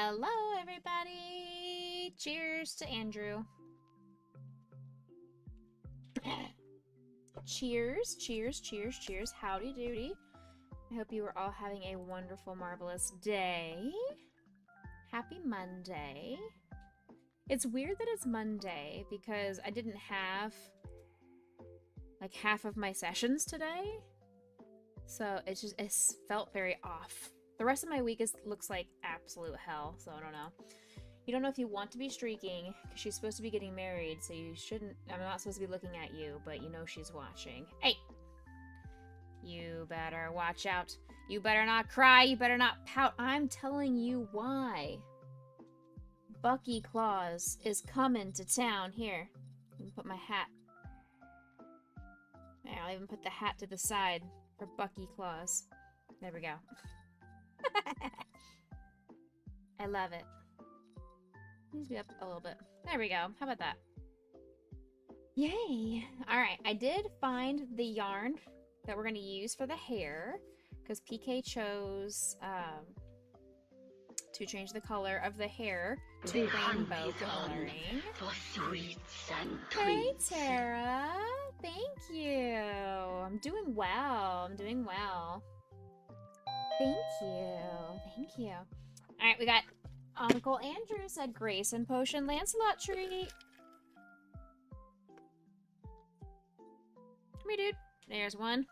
Hello, everybody! Cheers to Andrew. Cheers, cheers, cheers, cheers. Howdy doody. I hope you are all having a wonderful, marvelous day. Happy Monday. It's weird that it's Monday because I didn't have like half of my sessions today. So it felt very off. The rest of my week looks like absolute hell, so I don't know. You don't know if you want to be streaking, because she's supposed to be getting married, so you shouldn't... I'm not supposed to be looking at you, but you know she's watching. Hey! You better watch out. You better not cry, you better not pout. I'm telling you why. Bucky Claus is coming to town. Here, let me put my hat. There, I'll even put the hat to the side for Bucky Claus. There we go. I love it. Needs to be up a little bit. There we go. How about that? Yay! Alright, I did find the yarn that we're going to use for the hair, because PK chose to change the color of the hair to rainbow coloring. For sweets and Hey, treats. Tara! Thank you! I'm doing well. I'm doing well. Thank you. Thank you. Alright, we got Uncle Andrew said Grace and Potion Lancelot treat. Come here, dude. There's one.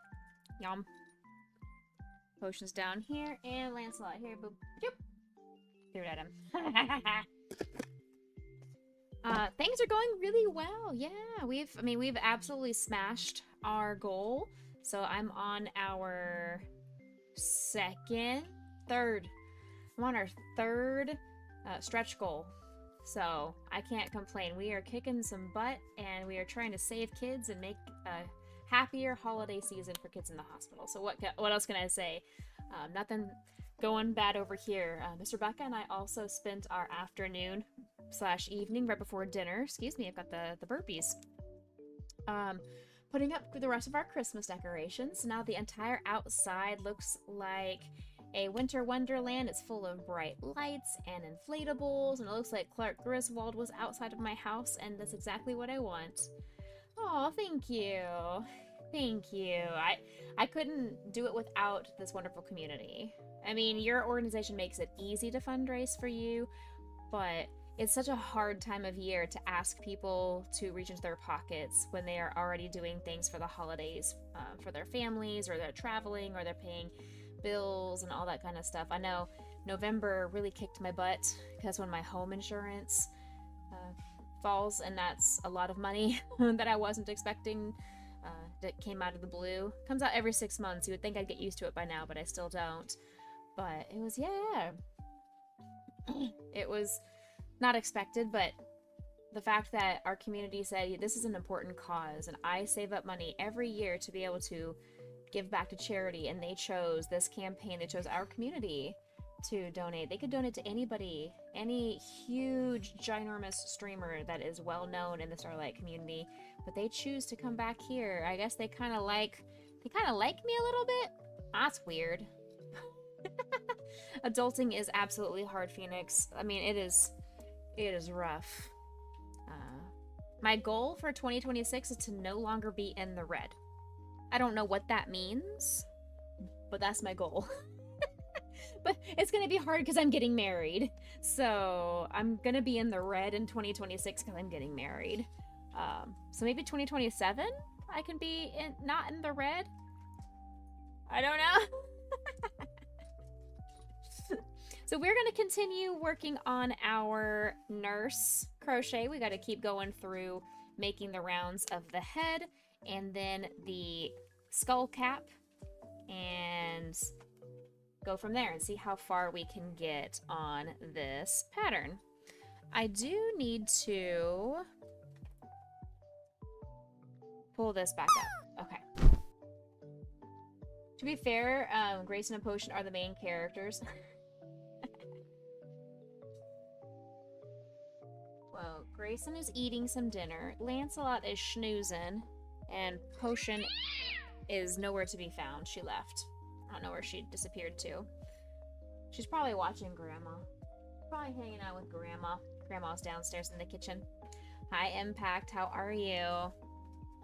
Yum. Potion's down here, and Lancelot here. Boop. Yep. Threw it at him. Things are going really well. Yeah, we've absolutely smashed our goal. So I'm on our third stretch goal. So I can't complain. We are kicking some butt, and we are trying to save kids and make a happier holiday season for kids in the hospital. So what else can I say? Nothing going bad over here. Mr. Becca and I also spent our afternoon / evening right before dinner. Excuse me, I've got the burpees. Putting up the rest of our Christmas decorations. Now the entire outside looks like a winter wonderland. It's full of bright lights and inflatables, and it looks like Clark Griswold was outside of my house, and that's exactly what I want. Oh, thank you. Thank you. I couldn't do it without this wonderful community. I mean, your organization makes it easy to fundraise for you, but it's such a hard time of year to ask people to reach into their pockets when they are already doing things for the holidays, for their families, or they're traveling, or they're paying bills and all that kind of stuff. I know November really kicked my butt because when my home insurance falls, and that's a lot of money that I wasn't expecting, that came out of the blue. Comes out every 6 months. You would think I'd get used to it by now, but I still don't. But it was, yeah. It was not expected, but the fact that our community said, this is an important cause, and I save up money every year to be able to give back to charity, and they chose this campaign. They chose our community to donate. They could donate to anybody, any huge, ginormous streamer that is well known in the Starlight community, but they choose to come back here. I guess they kind of like me a little bit. That's weird. Adulting is absolutely hard, Phoenix. I mean, it is rough. My goal for 2026 is to no longer be in the red. I don't know what that means, but that's my goal. But it's going to be hard because I'm getting married. So I'm going to be in the red in 2026 because I'm getting married. So maybe 2027 I can be not in the red. I don't know. So we're going to continue working on our nurse crochet. We got to keep going through making the rounds of the head and then the skull cap, and go from there and see how far we can get on this pattern. I do need to pull this back up. Okay. To be fair, Grayson and Potion are the main characters. Well, Grayson is eating some dinner, Lancelot is schnoozing, and Potion is nowhere to be found. She left. I don't know where she disappeared to. She's probably watching Grandma. Probably hanging out with Grandma. Grandma's downstairs in the kitchen. Hi, Impact. How are you?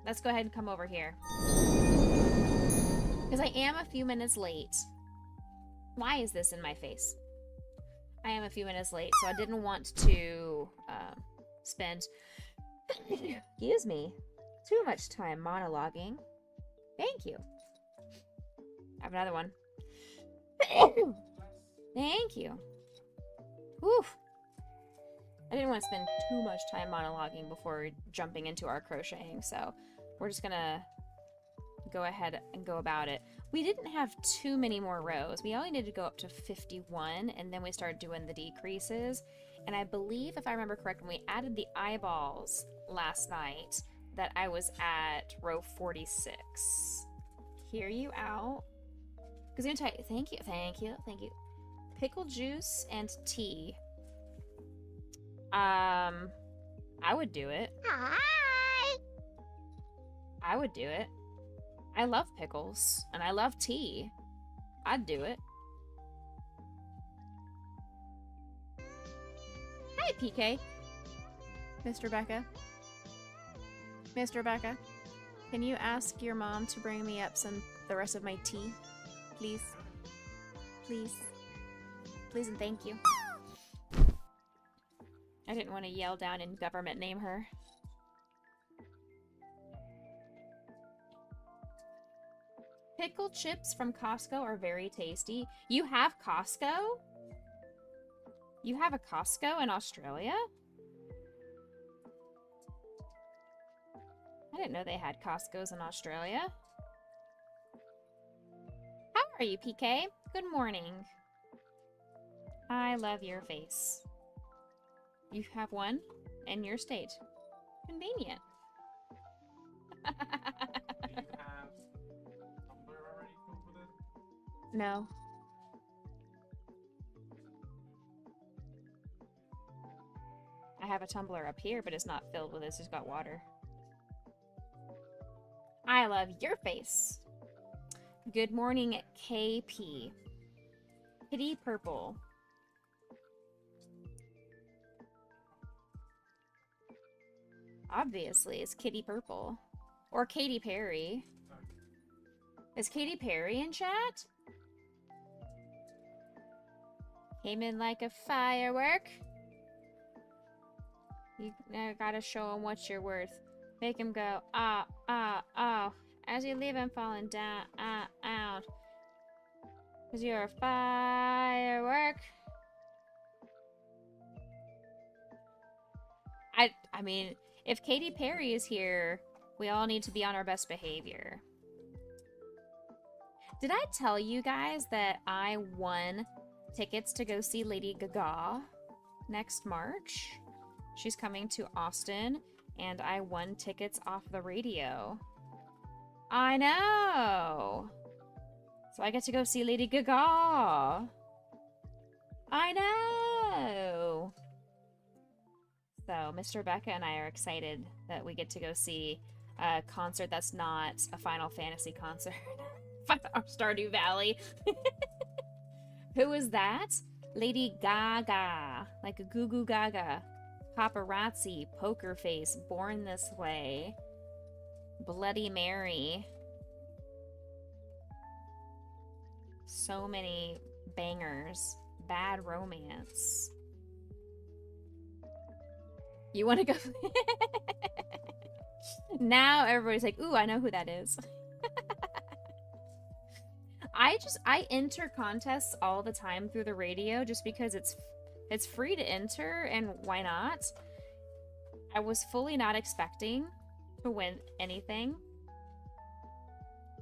Let's go ahead and come over here. Because I am a few minutes late. Why is this in my face? I am a few minutes late, so I didn't want to spend, excuse me, too much time monologuing. Thank you. I have another one. Thank you. Whew. I didn't want to spend too much time monologuing before jumping into our crocheting, so we're just gonna go ahead and go about it. We didn't have too many more rows. We only needed to go up to 51, and then we started doing the decreases. And I believe, if I remember correct, when we added the eyeballs last night, that I was at row 46. Hear you out. Because I'm gonna tell you, thank you. Pickle juice and tea. I would do it. Hi. I would do it. I love pickles, and I love tea. I'd do it. Hi, PK. Mr. Becca. Mr. Becca, can you ask your mom to bring me up the rest of my tea? Please. Please. Please and thank you. I didn't want to yell down and government name her. Pickle chips from Costco are very tasty. You have Costco? You have a Costco in Australia? I didn't know they had Costco's in Australia. How are you, PK? Good morning. I love your face. You have one in your state. Convenient. Do you have Tumblr already filled with it? No. I have a tumbler up here, but it's not filled with it. It's just got water. I love your face. Good morning, KP. Kitty Purple. Obviously, it's Kitty Purple. Or Katy Perry. Is Katy Perry in chat? Came in like a firework. You gotta show him what you're worth. Make him go, ah, ah, ah. As you leave him falling down, out. Cause you're a firework. I mean, if Katy Perry is here, we all need to be on our best behavior. Did I tell you guys that I won tickets to go see Lady Gaga next March? She's coming to Austin, and I won tickets off the radio. I know! So I get to go see Lady Gaga. I know! So Mr. Becca and I are excited that we get to go see a concert that's not a Final Fantasy concert. Stardew Valley. Who is that? Lady Gaga. Like a Goo Goo Gaga. Paparazzi, Poker Face, Born This Way, Bloody Mary. So many bangers. Bad Romance. You want to go? Now everybody's like, ooh, I know who that is. I enter contests all the time through the radio just because it's free to enter, and why not? I was fully not expecting to win anything.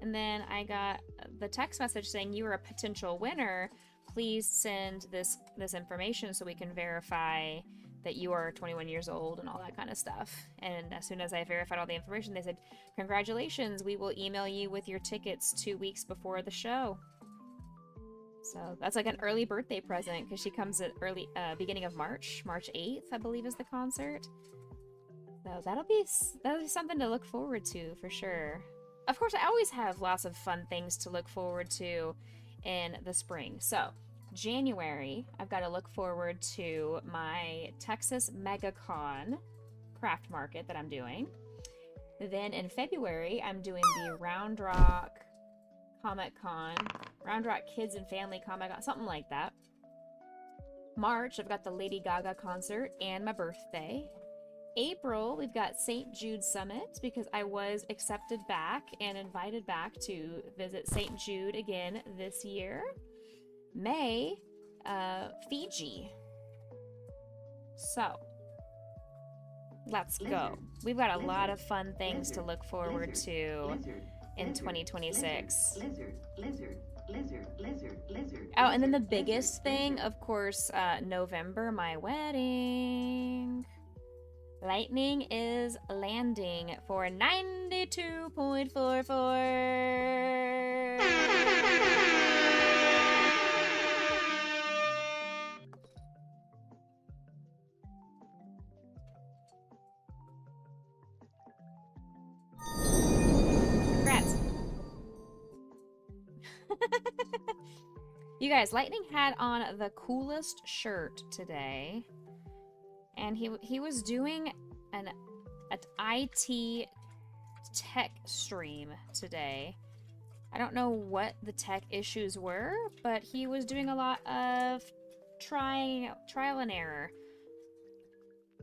And then I got the text message saying you were a potential winner. Please send this information so we can verify that you are 21 years old and all that kind of stuff. And as soon as I verified all the information, they said, congratulations, we will email you with your tickets 2 weeks before the show. So that's like an early birthday present because she comes at beginning of March 8th, I believe is the concert. So that'll be something to look forward to for sure. Of course, I always have lots of fun things to look forward to in the spring. So January, I've got to look forward to my Texas MegaCon craft market that I'm doing. Then in February, I'm doing the Round Rock Comic Con, Round Rock Kids and Family Comic Con, something like that. March, I've got the Lady Gaga concert and my birthday. April, we've got St. Jude Summit because I was accepted back and invited back to visit St. Jude again this year. May, Fiji. So, let's go. We've got a lot of fun things to look forward to in 2026. Oh, and then the biggest thing, of course, November, my wedding. Lightning is landing for 92.44. Congrats. You guys, Lightning had on the coolest shirt today. And he was doing an IT tech stream today. I don't know what the tech issues were, but he was doing a lot of trial and error,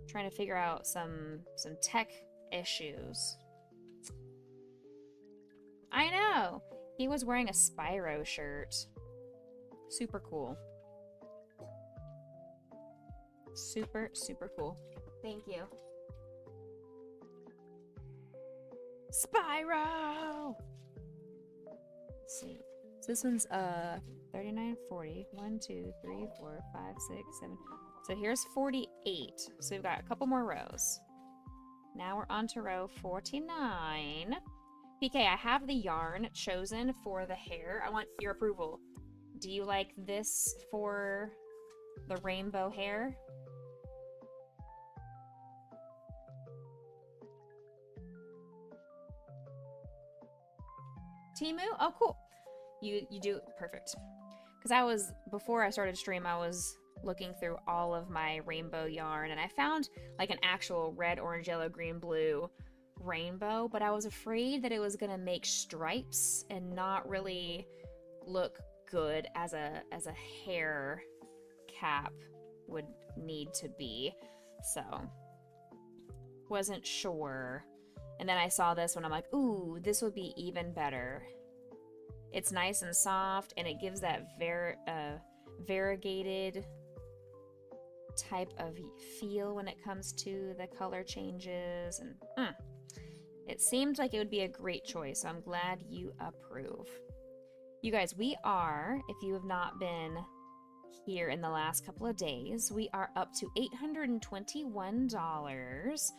trying to figure out some tech issues. I know. He was wearing a Spyro shirt. Super cool. Super, super cool. Thank you. Spyro! Let's see. So this one's 39, 40. 1, 2, 3, 4, 5, 6, 7. So here's 48. So we've got a couple more rows. Now we're on to row 49. PK, I have the yarn chosen for the hair. I want your approval. Do you like this for the rainbow hair? Timu? Oh, cool. You do perfect. Because before I started stream, I was looking through all of my rainbow yarn, and I found like an actual red, orange, yellow, green, blue rainbow, but I was afraid that it was gonna make stripes and not really look good as a hair cap would need to be. So wasn't sure. And then I saw this one, I'm like, ooh, this would be even better. It's nice and soft, and it gives that variegated type of feel when it comes to the color changes. And it seemed like it would be a great choice, so I'm glad you approve. You guys, we are, if you have not been here in the last couple of days, we are up to $821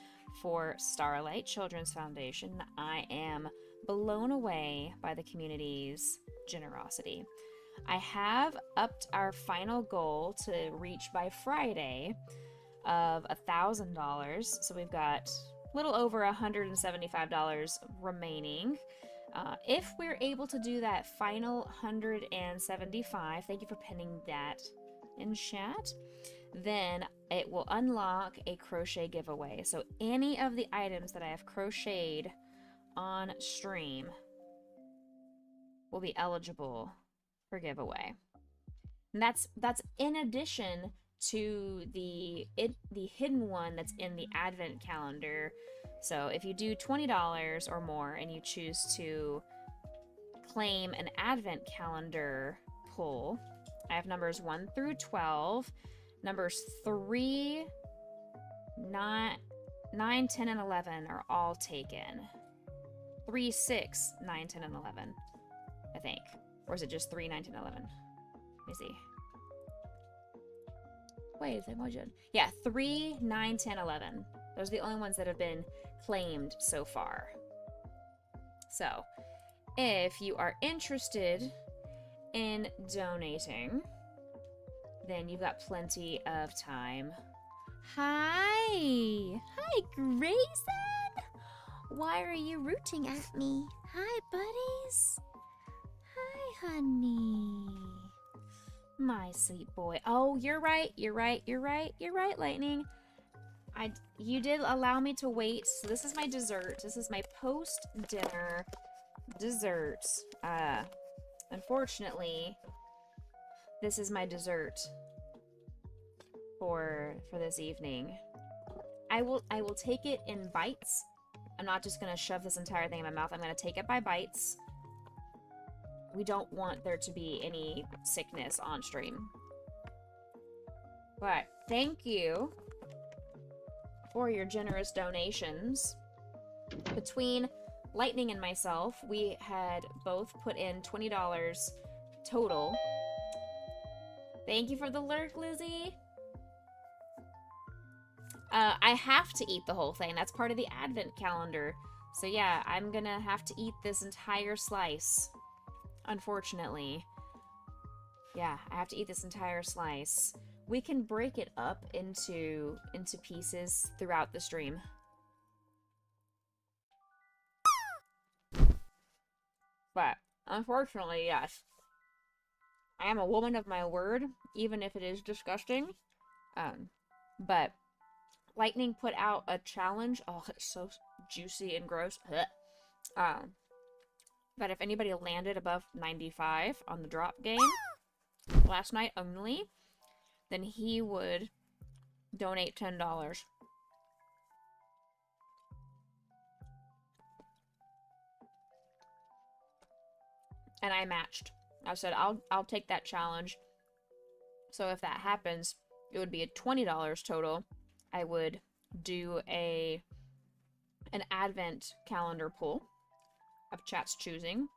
for Starlight Children's Foundation. I am blown away by the community's generosity. I have upped our final goal to reach by Friday of $1,000, so we've got a little over $175 remaining. If we're able to do that final 175, thank you for pinning that in chat, then it will unlock a crochet giveaway. So any of the items that I have crocheted on stream will be eligible for giveaway. And that's in addition to the hidden one that's in the advent calendar. So if you do $20 or more and you choose to claim an advent calendar pull, I have numbers 1 through 12. Numbers 3, 9, 10, and 11 are all taken. 3, 6, 9, 10, and 11, I think. Or is it just 3, 9, 10, 11? Let me see. Wait, is that Mojin? Yeah, 3, 9, 10, 11. Those are the only ones that have been claimed so far. So, if you are interested in donating, then you've got plenty of time. Hi! Hi, Grayson! Why are you rooting at me? Hi, buddies! Hi, honey! My sweet boy. Oh, you're right. You're right. You're right. You're right, Lightning. You did allow me to wait. So this is my dessert. This is my post-dinner dessert. Unfortunately, this is my dessert for this evening. I will take it in bites. I'm not just gonna shove this entire thing in my mouth. I'm gonna take it by bites. We don't want there to be any sickness on stream. But thank you for your generous donations. Between Lightning and myself, we had both put in $20 total. Thank you for the lurk, Lizzie. I have to eat the whole thing. That's part of the advent calendar. So yeah, I'm gonna have to eat this entire slice. Unfortunately. Yeah, I have to eat this entire slice. We can break it up into pieces throughout the stream. But, unfortunately, yes. I am a woman of my word, even if it is disgusting. But Lightning put out a challenge. Oh, it's so juicy and gross. But if anybody landed above 95 on the drop game last night only, then he would donate $10. And I matched. I said, I'll take that challenge. So if that happens, it would be a $20 total. I would do an advent calendar pull of chat's choosing.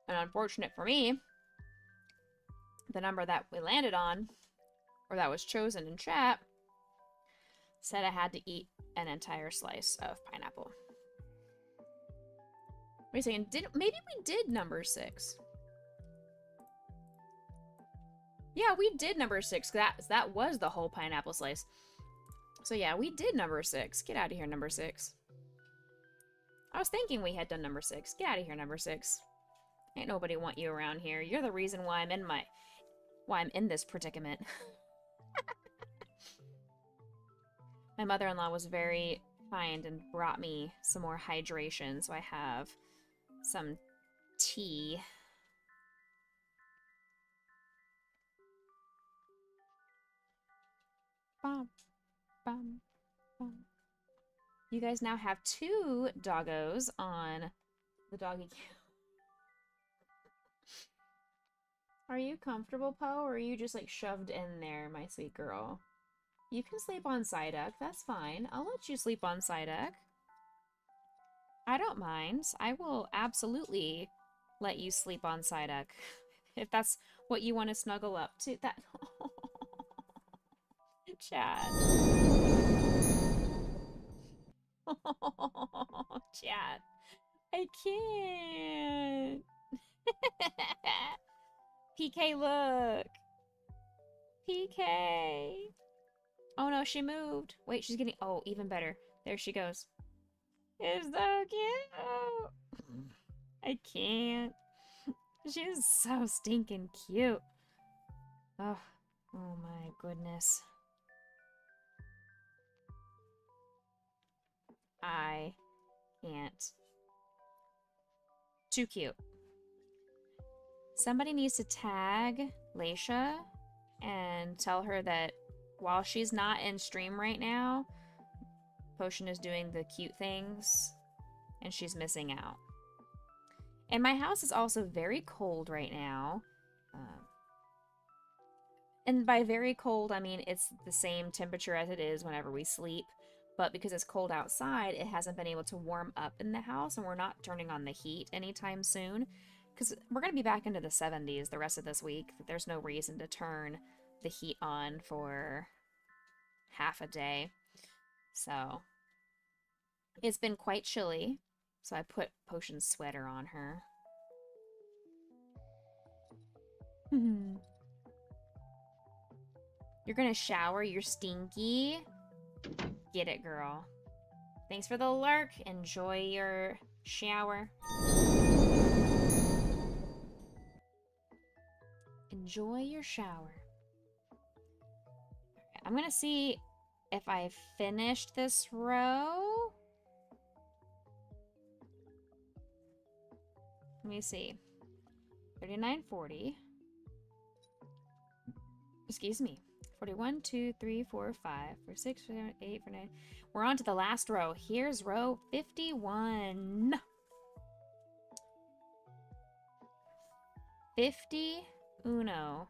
And unfortunate for me, the number that we landed on, or that was chosen in chat, said I had to eat an entire slice of pineapple. What are you saying? Maybe we did number 6. Yeah, we did number 6. That was the whole pineapple slice. So yeah, we did number 6. Get out of here, number 6. I was thinking we had done number 6. Get out of here, number 6. Ain't nobody want you around here. You're the reason why I'm in this predicament. My mother-in-law was very kind and brought me some more hydration, so I have some tea. Bum, bum, bum. You guys now have 2 doggos on the doggy cam. Are you comfortable, Poe, or are you just like shoved in there, my sweet girl? You can sleep on Psyduck, that's fine. I'll let you sleep on Psyduck. I don't mind. I will absolutely let you sleep on Psyduck. If that's what you want to snuggle up to. That. Chad. Chad. I can't. PK, look. PK. Oh no, she moved. Wait, she's getting. Oh, even better. There she goes. It's so cute. I can't. She's so stinking cute. Oh, oh my goodness. I can't. Too cute. Somebody needs to tag Leisha and tell her that while she's not in stream right now, Potion is doing the cute things and she's missing out. And my house is also very cold right now. And by very cold, I mean it's the same temperature as it is whenever we sleep. But because it's cold outside, it hasn't been able to warm up in the house, and we're not turning on the heat anytime soon. Because we're going to be back into the 70s the rest of this week. There's no reason to turn the heat on for half a day. So it's been quite chilly. So I put Potion's sweater on her. You're gonna shower, you're stinky. Get it, girl. Thanks for the lurk. Enjoy your shower. Enjoy your shower. Okay, I'm gonna see if I finished this row. Let me see. 39.40. Excuse me. 41, 2, 3, 4, 5, 4, 6, 7, 8, 4, 9. We're on to the last row. Here's row 51. 50 uno.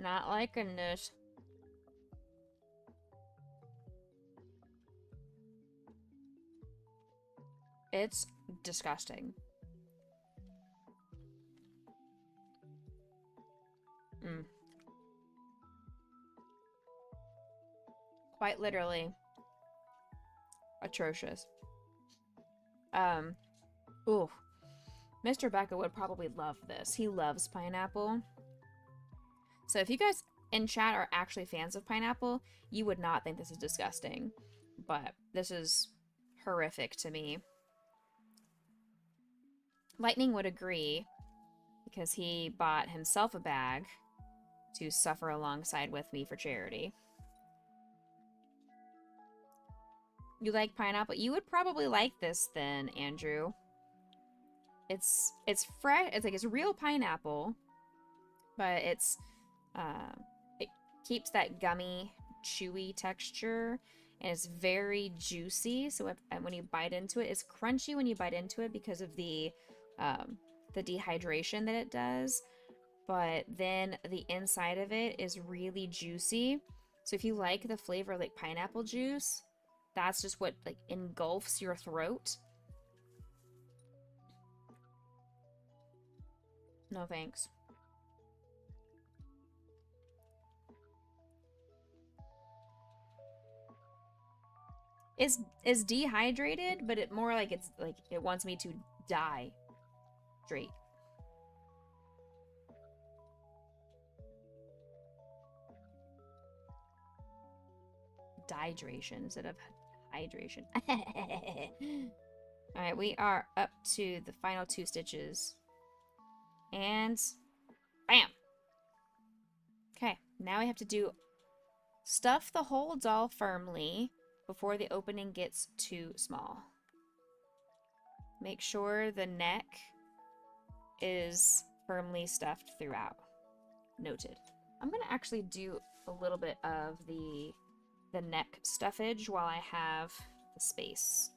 Not liking this. It's disgusting. Quite literally atrocious. Ooh. Mr. Becca would probably love this. He loves pineapple. So if you guys in chat are actually fans of pineapple, you would not think this is disgusting. But this is horrific to me. Lightning would agree because he bought himself a bag to suffer alongside with me for charity. You like pineapple? You would probably like this then, Andrew. It's fresh. It's like it's real pineapple, but it keeps that gummy, chewy texture, and it's very juicy. So when you bite into it, it's crunchy when you bite into it because of the dehydration that it does. But then the inside of it is really juicy. So if you like the flavor of like pineapple juice, that's just what like engulfs your throat. No thanks. It's dehydrated, but it more like it's like it wants me to die straight. Dehydration instead of hydration. Alright, we are up to the final 2 stitches. And bam! Okay, now we have to do stuff the whole doll firmly before the opening gets too small. Make sure the neck is firmly stuffed throughout. Noted. I'm going to actually do a little bit of the neck stuffage while I have the space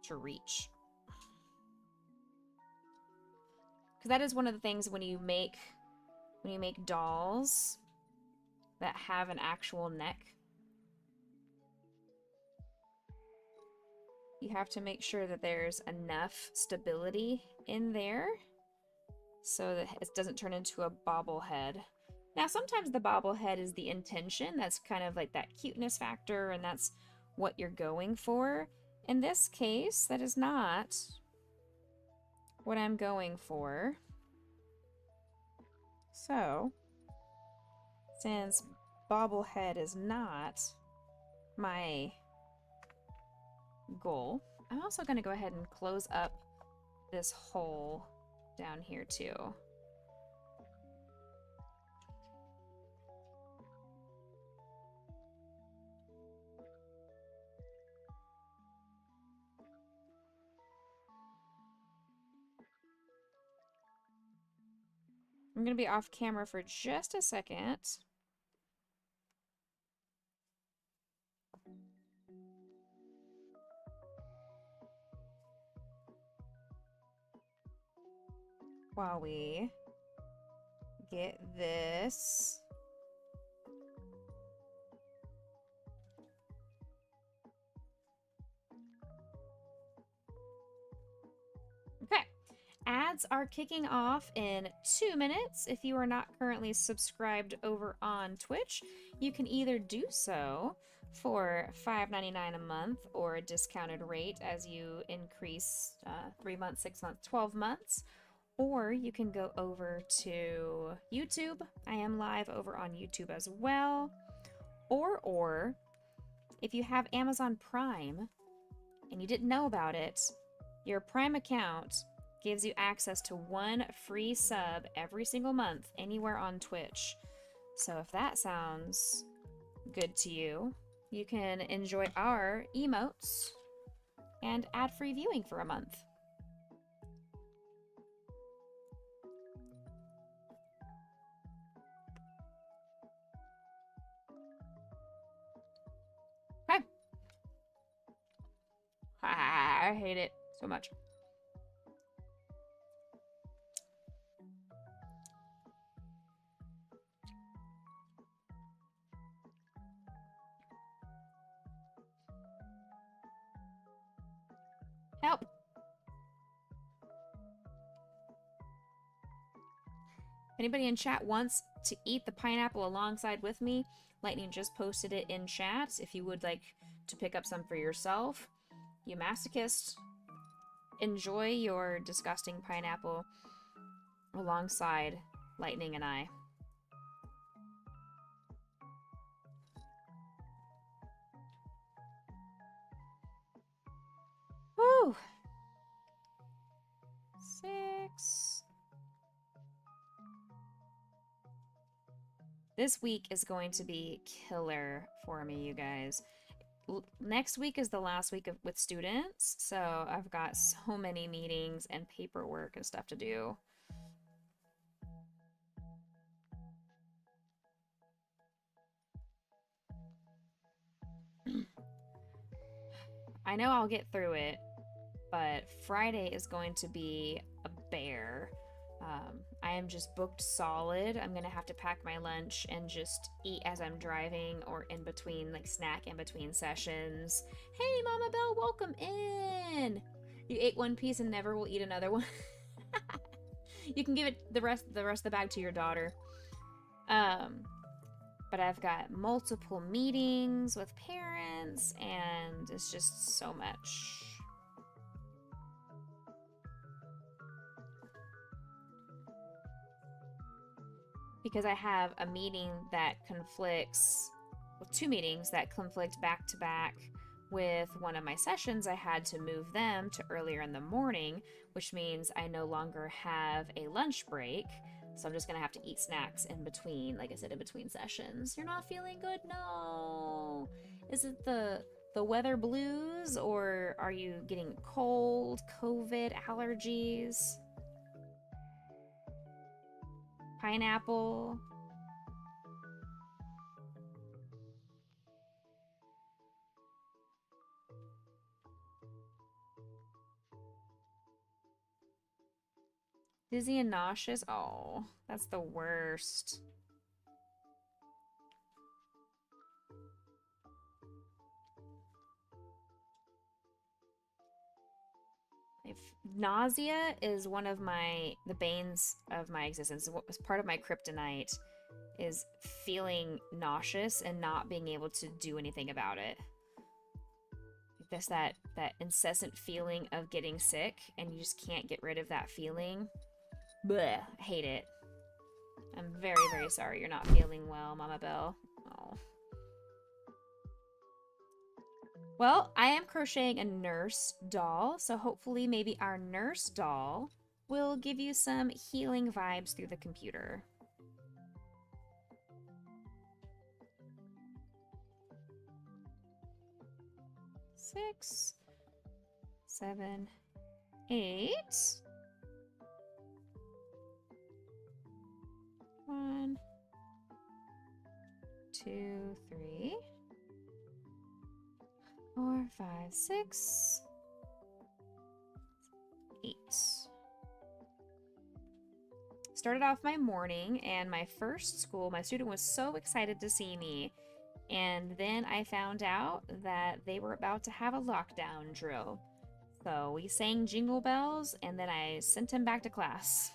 to reach. Because that is one of the things when you make dolls that have an actual neck, you have to make sure that there's enough stability in there so that it doesn't turn into a bobblehead. Now, sometimes the bobblehead is the intention. That's kind of like that cuteness factor, and that's what you're going for. In this case, that is not what I'm going for. So, since bobblehead is not my goal, I'm also going to go ahead and close up this hole down here too. I'm going to be off camera for just a second. While we get this okay. Ads are kicking off in 2 minutes. If you are not currently subscribed over on Twitch, you can either do so for $5.99 a month, or a discounted rate as you increase 3 months, 6 months, 12 months. Or you can go over to YouTube. I am live over on YouTube as well. Or if you have Amazon Prime and you didn't know about it, your Prime account gives you access to 1 free sub every single month anywhere on Twitch. So if that sounds good to you, you can enjoy our emotes and ad-free viewing for a month. Okay. I hate it so much. Help! If anybody in chat wants to eat the pineapple alongside with me, Lightning just posted it in chat. If you would like to pick up some for yourself, you masochist, enjoy your disgusting pineapple alongside Lightning and I. Woo! 6. This week is going to be killer for me, you guys. Next week is the last week with students, so I've got so many meetings and paperwork and stuff to do. I know I'll get through it, but Friday is going to be a bear. I am just booked solid. I'm gonna have to pack my lunch and just eat as I'm driving or in between, like snack in between sessions. Hey, Mama Belle, welcome in. You ate one piece and never will eat another one. You can give it the rest of the bag to your daughter. But I've got multiple meetings with parents, and it's just so much. Because I have a meeting that conflicts, well, 2 meetings that conflict back to back with one of my sessions. I had to move them to earlier in the morning, which means I no longer have a lunch break. So I'm just gonna have to eat snacks in between, like I said, in between sessions. You're not feeling good? No. Is it the weather blues, or are you getting cold, COVID, allergies? Pineapple? Dizzy and nauseous? Oh, that's the worst. Nausea is one of the banes of my existence. What was part of my kryptonite is feeling nauseous and not being able to do anything about it. That's that incessant feeling of getting sick, and you just can't get rid of that feeling. Blech, I hate it. I'm very, very sorry you're not feeling well, Mama Belle. Oh. Well, I am crocheting a nurse doll, so hopefully maybe our nurse doll will give you some healing vibes through the computer. Six, 7, 8. 1, 2, 3, 4, 5, 6, 8. Started off my morning, and my first school, my student was so excited to see me. And then I found out that they were about to have a lockdown drill. So we sang Jingle Bells, and then I sent him back to class.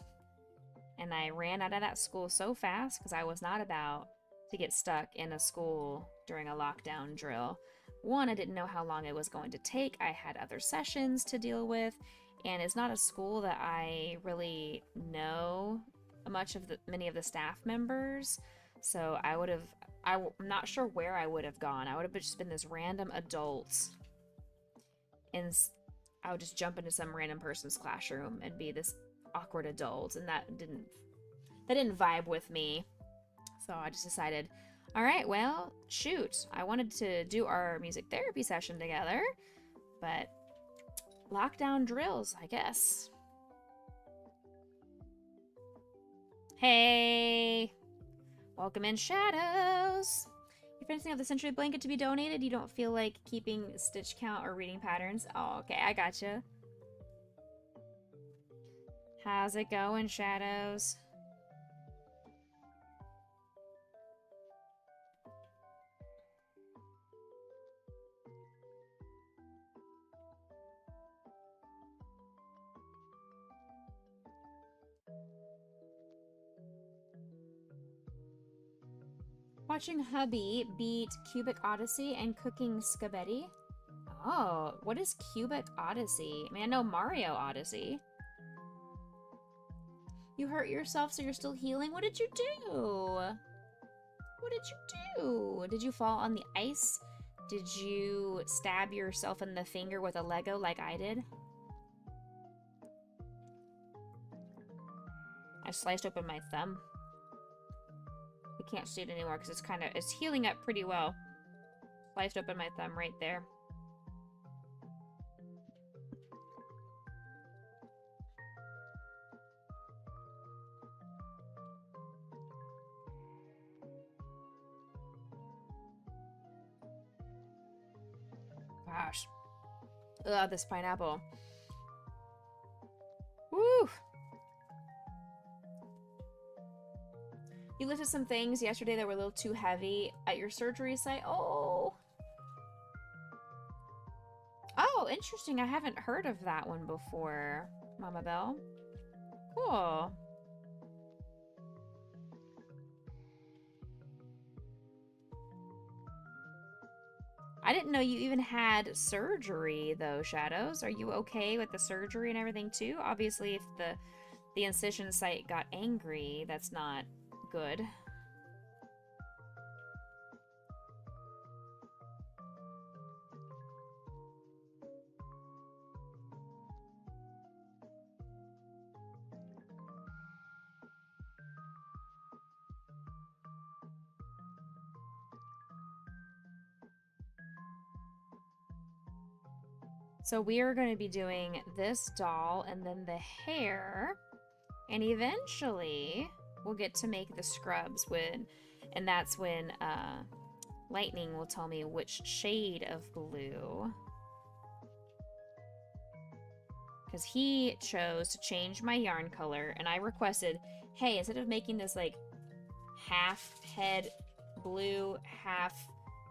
And I ran out of that school so fast because I was not about to get stuck in a school during a lockdown drill. One, I didn't know how long it was going to take. I had other sessions to deal with, and it's not a school that I really know many of the staff members. So I'm not sure where I would have gone. I would have just been this random adult, and I would just jump into some random person's classroom and be this awkward adult, and that didn't vibe with me. So I just decided, all right, well, shoot, I wanted to do our music therapy session together, but lockdown drills, I guess. Hey, welcome in, Shadows. You're finishing up the Century Blanket to be donated. You don't feel like keeping stitch count or reading patterns. Oh, okay, I gotcha. How's it going, Shadows? Watching hubby beat Cubic Odyssey and cooking scabetti. Oh, what is Cubic Odyssey? I mean, I know Mario Odyssey. You hurt yourself, so you're still healing? What did you do? What did you do? Did you fall on the ice? Did you stab yourself in the finger with a Lego like I did? I sliced open my thumb. I can't see it anymore because it's healing up pretty well. Sliced open my thumb right there. Gosh. Ugh, this pineapple. Woo! You lifted some things yesterday that were a little too heavy at your surgery site. Oh! Oh, interesting. I haven't heard of that one before, Mama Belle. Cool. I didn't know you even had surgery, though, Shadows. Are you okay with the surgery and everything, too? Obviously, if the incision site got angry, that's not good. So we are going to be doing this doll and then the hair, and eventually we'll get to make the scrubs and that's when Lightning will tell me which shade of blue. Because he chose to change my yarn color, and I requested, hey, instead of making this like half head blue, half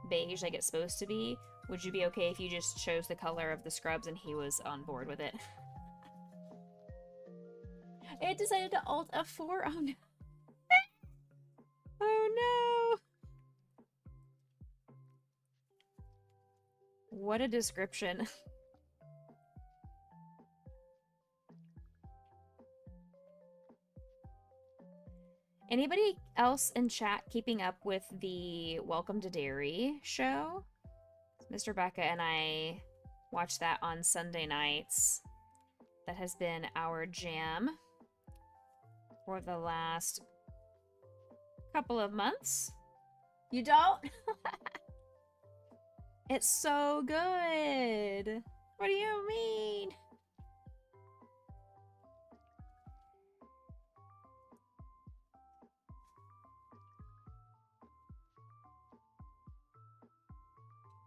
beige like it's supposed to be, would you be okay if you just chose the color of the scrubs? And he was on board with it. It decided to Alt F4. Oh no. Oh no. What a description. Anybody else in chat keeping up with the Welcome to Dairy show? Mr. Becca and I watch that on Sunday nights. That has been our jam for the last couple of months. You don't? It's so good. What do you mean?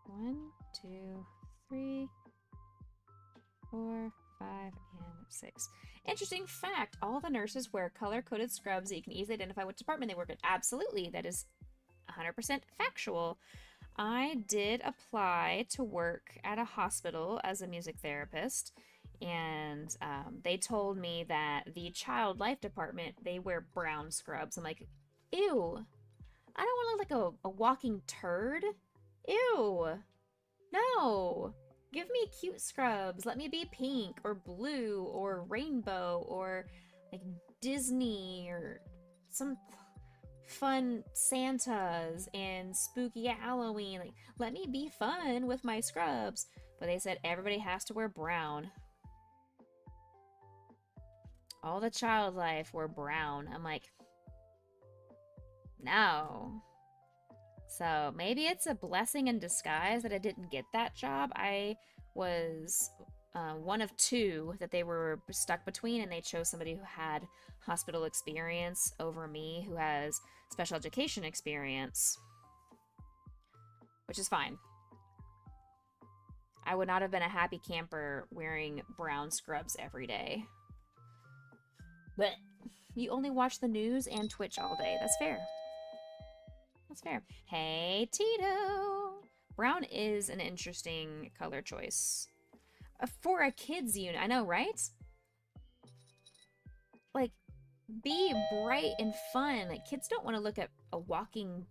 One, two, three, 4, 5, and 6. Interesting fact, all the nurses wear color-coded scrubs that you can easily identify what department they work in. Absolutely, that is 100% factual. I did apply to work at a hospital as a music therapist, and they told me that the child life department, they wear brown scrubs. I'm like, ew. I don't want to look like a walking turd. Ew. No. Give me cute scrubs. Let me be pink or blue or rainbow or like Disney or some fun Santas and spooky Halloween. Like, let me be fun with my scrubs. But they said everybody has to wear brown. All the child life were brown. I'm like, no. So maybe it's a blessing in disguise that I didn't get that job. I was one of two that they were stuck between, and they chose somebody who had hospital experience over me who has special education experience, which is fine. I would not have been a happy camper wearing brown scrubs every day. But you only watch the news and Twitch all day. That's fair. That's fair. Hey, Tito! Brown is an interesting color choice. For a kid's unit. I know, right? Like, be bright and fun. Like, kids don't want to look at a walking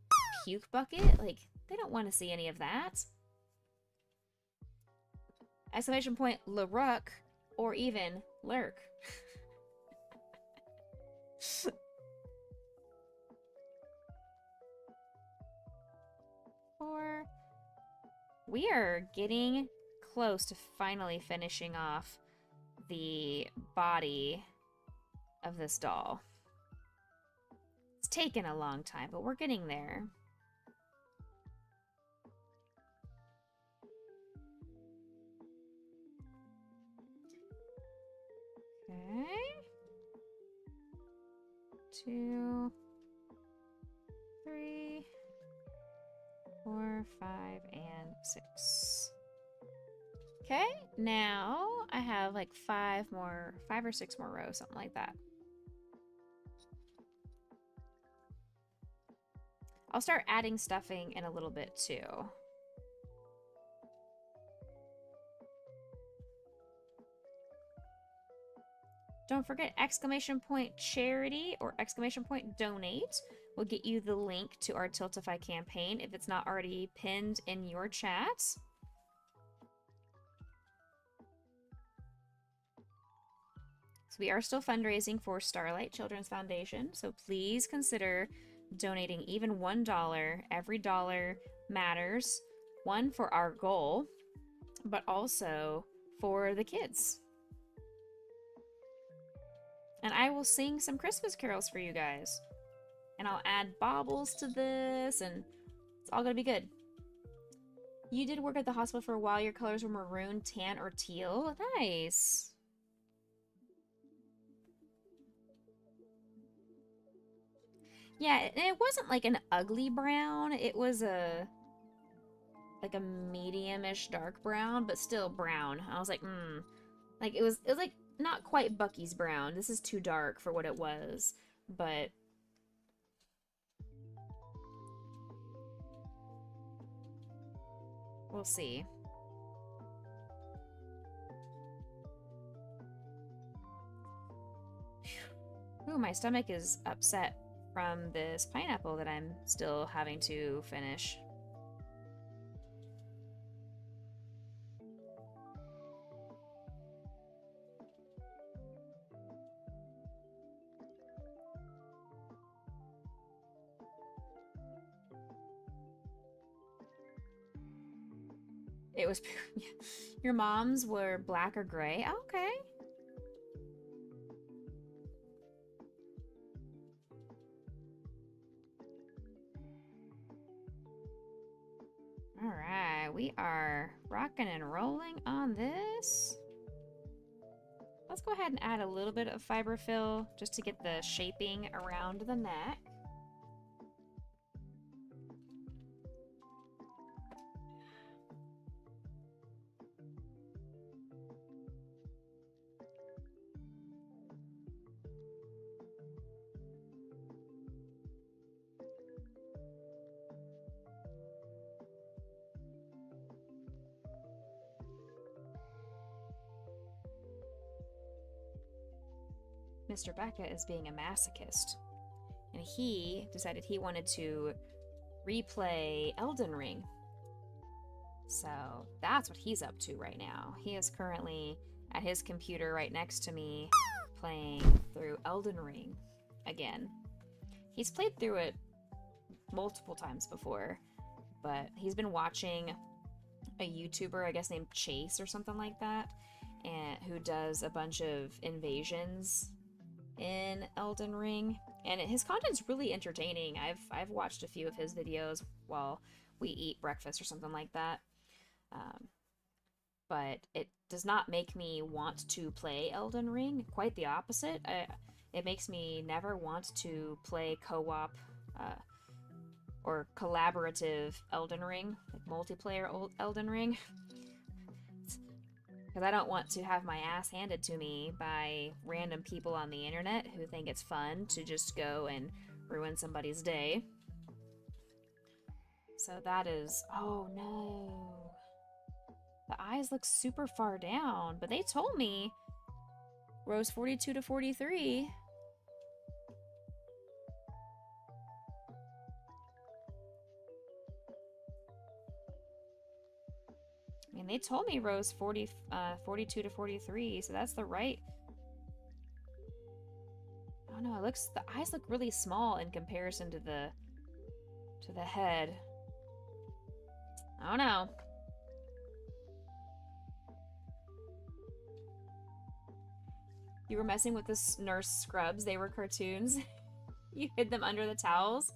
puke bucket. Like, they don't want to see any of that. Exclamation point, LaRuck, or even Lurk. Or we are getting close to finally finishing off the body of this doll. It's taken a long time, but we're getting there. Okay. 2, 3, 4, 5, and 6. Okay, now I have like 5 or 6 more rows, something like that. I'll start adding stuffing in a little bit too. Don't forget exclamation point charity or exclamation point donate will get you the link to our Tiltify campaign if it's not already pinned in your chat. So we are still fundraising for Starlight Children's Foundation, so please consider donating even $1. Every dollar matters. One, for our goal, but also for the kids. And I will sing some Christmas carols for you guys. And I'll add baubles to this, and it's all gonna be good. You did work at the hospital for a while. Your colors were maroon, tan, or teal. Nice. Yeah, and it wasn't like an ugly brown. It was like a medium-ish dark brown, but still brown. I was like, like it was like not quite Bucky's brown. This is too dark for what it was, but we'll see. Ooh, my stomach is upset from this pineapple that I'm still having to finish. It was your mom's were black or gray. Oh, okay. All right, we are rocking and rolling on this. Let's go ahead and add a little bit of fiberfill just to get the shaping around the neck. Mr. Becca is being a masochist, and he decided he wanted to replay Elden Ring. So that's what he's up to right now. He is currently at his computer right next to me playing through Elden Ring again. He's played through it multiple times before, but he's been watching a YouTuber, I guess named Chase or something like that, and who does a bunch of invasions in Elden Ring, and his content's really entertaining. I've watched a few of his videos while we eat breakfast or something like that. But it does not make me want to play Elden Ring. Quite the opposite. It makes me never want to play co-op or collaborative Elden Ring, like multiplayer Elden Ring. Because I don't want to have my ass handed to me by random people on the internet who think it's fun to just go and ruin somebody's day. So that is... Oh no. The eyes look super far down, but they told me rows 42 to 43. I mean, they told me rows 42 to 43, so that's the right... Oh no, the eyes look really small in comparison to the head. I don't know. You were messing with the nurse scrubs. They were cartoons. You hid them under the towels.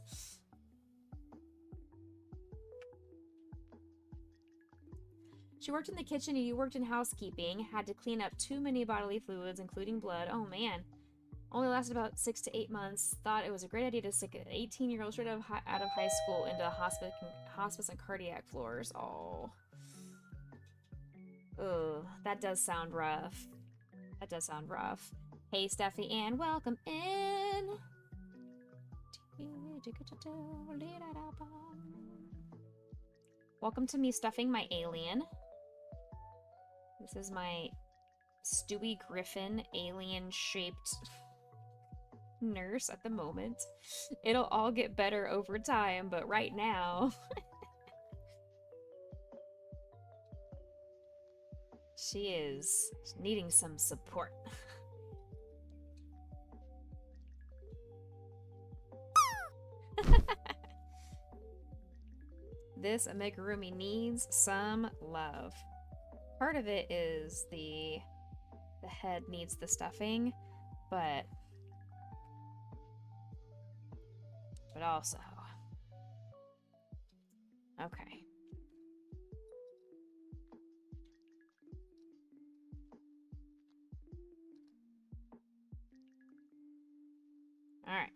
She worked in the kitchen and you worked in housekeeping. Had to clean up too many bodily fluids, including blood. Oh man. Only lasted about 6 to 8 months. Thought it was a great idea to stick an 18-year-old straight out of high school into hospice and cardiac floors. Oh. Ugh, that does sound rough. That does sound rough. Hey, Steffi Ann, welcome in. Welcome to me stuffing my alien. This is my Stewie Griffin alien-shaped nurse at the moment. It'll all get better over time, but right now... she is needing some support. This amigurumi needs some love. Part of it is the head needs the stuffing, but also... Okay. Alright.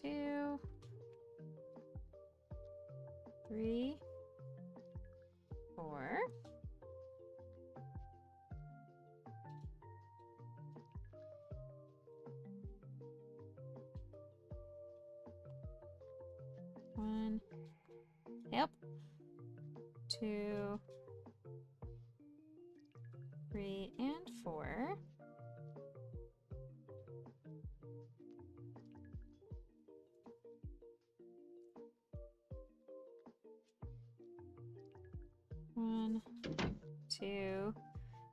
Two, 3, 4. One. Yep. 2, 3, and 4. One, 2.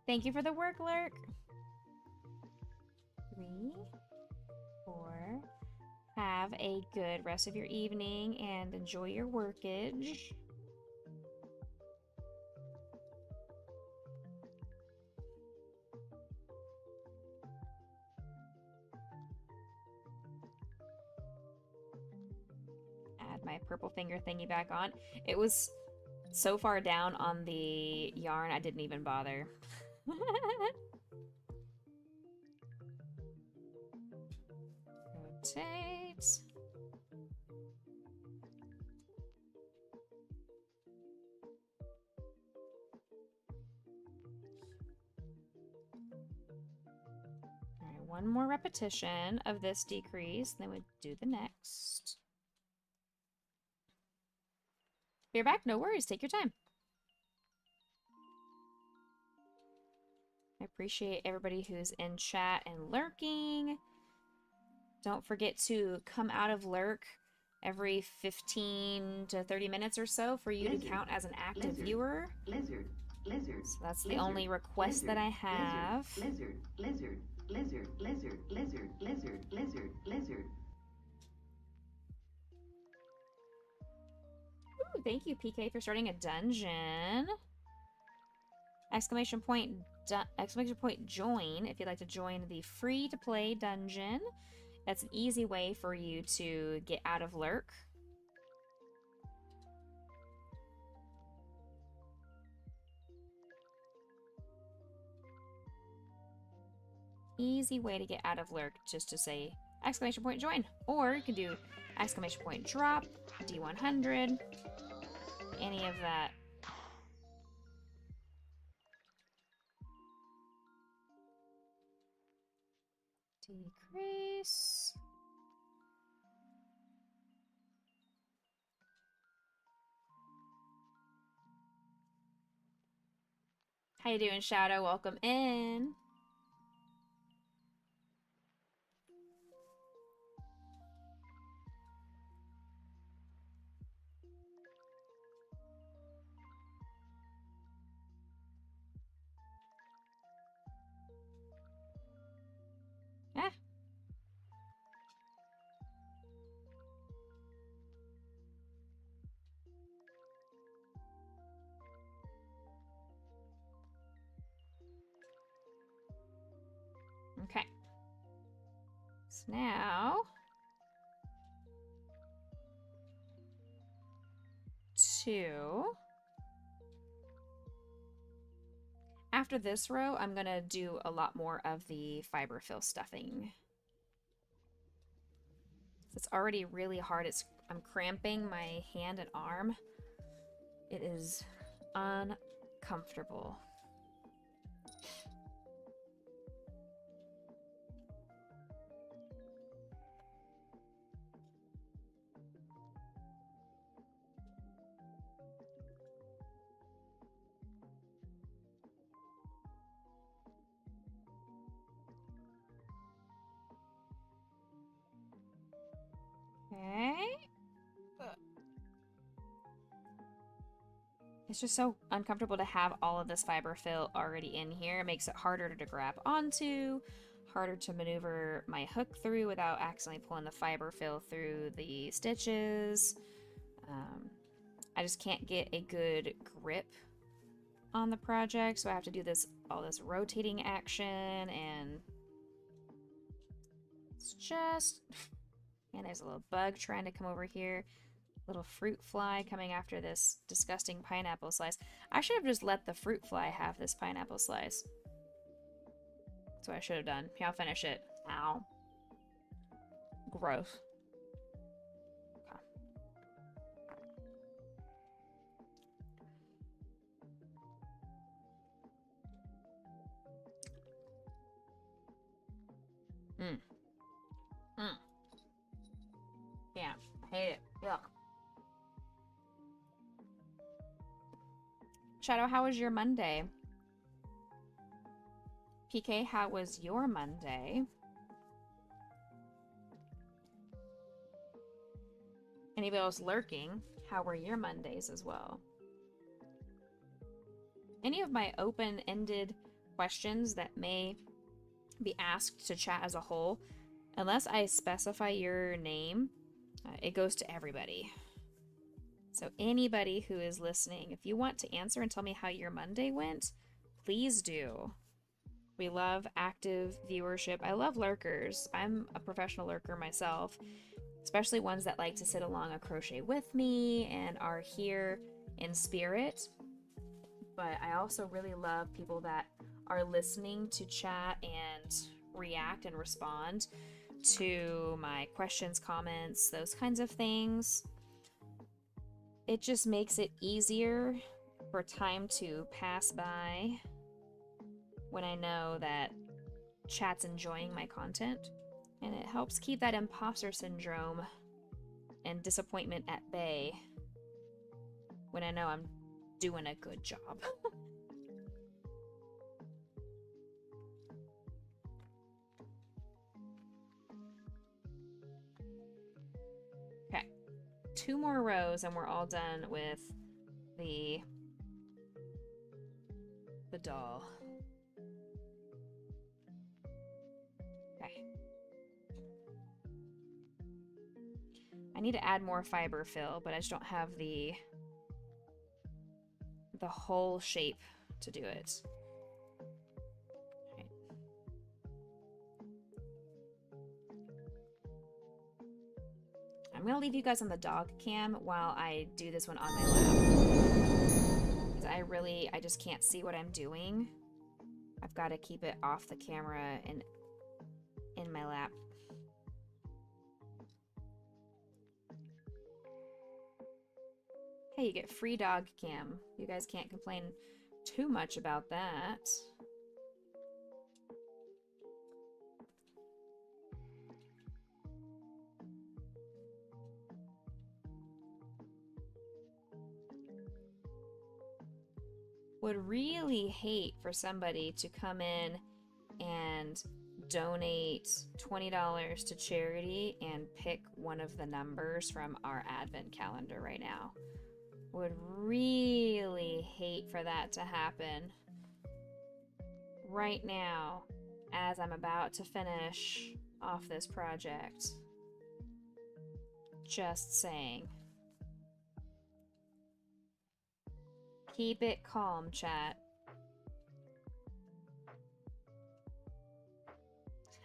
Thank you for the work, Lurk. 3, 4. Have a good rest of your evening and enjoy your workage. Add my purple finger thingy back on. It was so far down on the yarn, I didn't even bother. Rotate. All right, one more repetition of this decrease, then we do the next. If you're back, no worries. Take your time. I appreciate everybody who's in chat and lurking. Don't forget to come out of lurk every 15 to 30 minutes or so for you to count as an active viewer. Lizard. So that's the only request that I have. Lizard. Ooh, thank you, PK, for starting a dungeon. Exclamation point join if you'd like to join the free-to-play dungeon. That's an easy way for you to get out of lurk. Easy way to get out of lurk, just to say exclamation point join. Or you can do exclamation point drop, D100, any of that. Decrease. How you doing, Shadow? Welcome in. Ah. Okay. So now after this row, I'm gonna do a lot more of the fiber fill stuffing. It's already really hard. I'm cramping my hand and arm. It is uncomfortable. Okay. It's just so uncomfortable to have all of this fiber fill already in here. It makes it harder to grab onto, harder to maneuver my hook through without accidentally pulling the fiber fill through the stitches. I just can't get a good grip on the project, so I have to do all this rotating action, and it's just... And there's a little bug trying to come over here. Little fruit fly coming after this disgusting pineapple slice. I should have just let the fruit fly have this pineapple slice. That's what I should have done. Here, I'll finish it. Ow. Gross. Okay. Yeah, I hate it. Yuck. Shadow, how was your Monday? PK, how was your Monday? Anybody else lurking? How were your Mondays as well? Any of my open-ended questions that may be asked to chat as a whole, unless I specify your name, it goes to everybody. So anybody who is listening, if you want to answer and tell me how your Monday went, please do. We love active viewership. I love lurkers. I'm a professional lurker myself, especially ones that like to sit along a crochet with me and are here in spirit. But I also really love people that are listening to chat and react and respond to my questions, comments, those kinds of things. It just makes it easier for time to pass by when I know that chat's enjoying my content, and it helps keep that imposter syndrome and disappointment at bay. when I know I'm doing a good job. Okay, 2 more rows and we're all done with the doll. Okay. I need to add more fiber fill, but I just don't have the whole shape to do it. Okay. I'm gonna leave you guys on the dog cam while I do this one on my lap. Because I just can't see what I'm doing. I've got to keep it off the camera and in my lap. Hey, you get free dog cam. You guys can't complain too much about that. Would really hate for somebody to come in and donate $20 to charity and pick one of the numbers from our advent calendar right now. Would really hate for that to happen right now as I'm about to finish off this project. Just saying. Keep it calm, chat.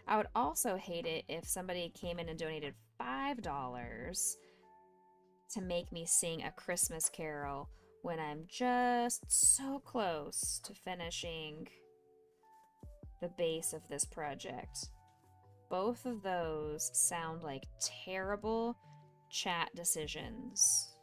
I would also hate it if somebody came in and donated $5 to make me sing a Christmas carol when I'm just so close to finishing the base of this project. Both of those sound like terrible chat decisions.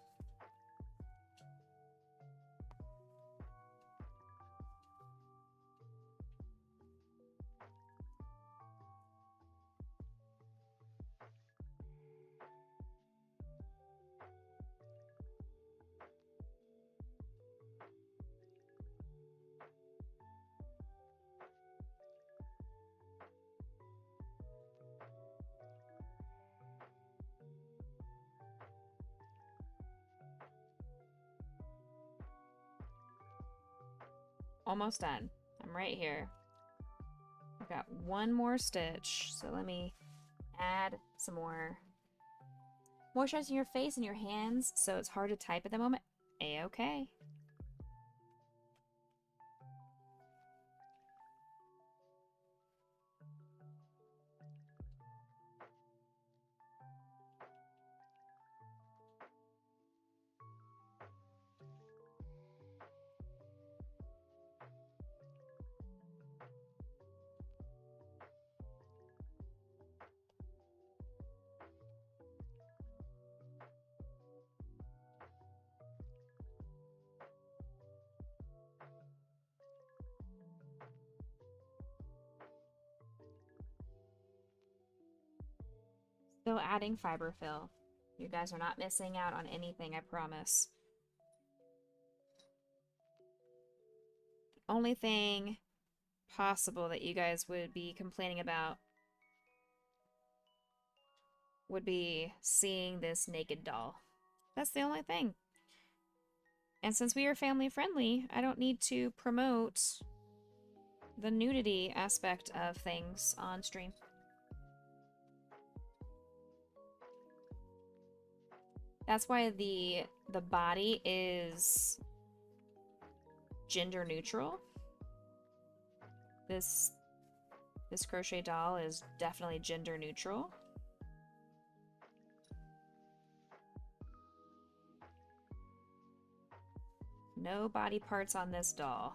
Almost done. I'm right here. I've got one more stitch, so let me add some more moisturizing your face and your hands so it's hard to type at the moment. A-okay. Still adding fiber fill. You guys are not missing out on anything, I promise. The only thing possible that you guys would be complaining about would be seeing this naked doll. That's the only thing. And since we are family friendly, I don't need to promote the nudity aspect of things on stream. That's why the body is gender neutral. This crochet doll is definitely gender neutral. No body parts on this doll.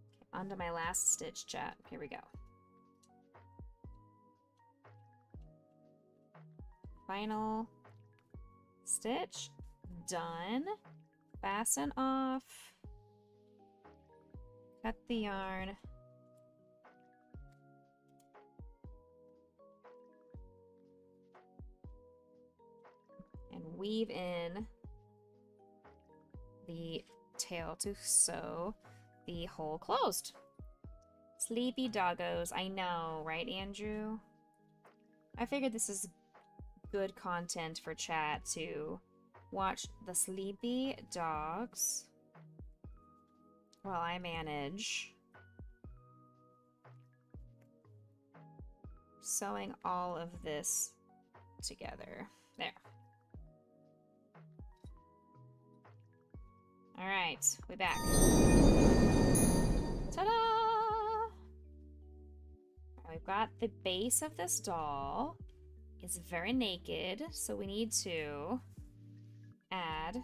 Okay, onto my last stitch, chat. Here we go. Final stitch, done. Fasten off, cut the yarn, weave in the tail to sew the hole closed. Sleepy doggos. I know, right, Andrew? I figured this is good content for chat to watch the sleepy dogs while I manage sewing all of this together. There. All right, we back. Ta-da! We've got the base of this doll. It's very naked, so we need to add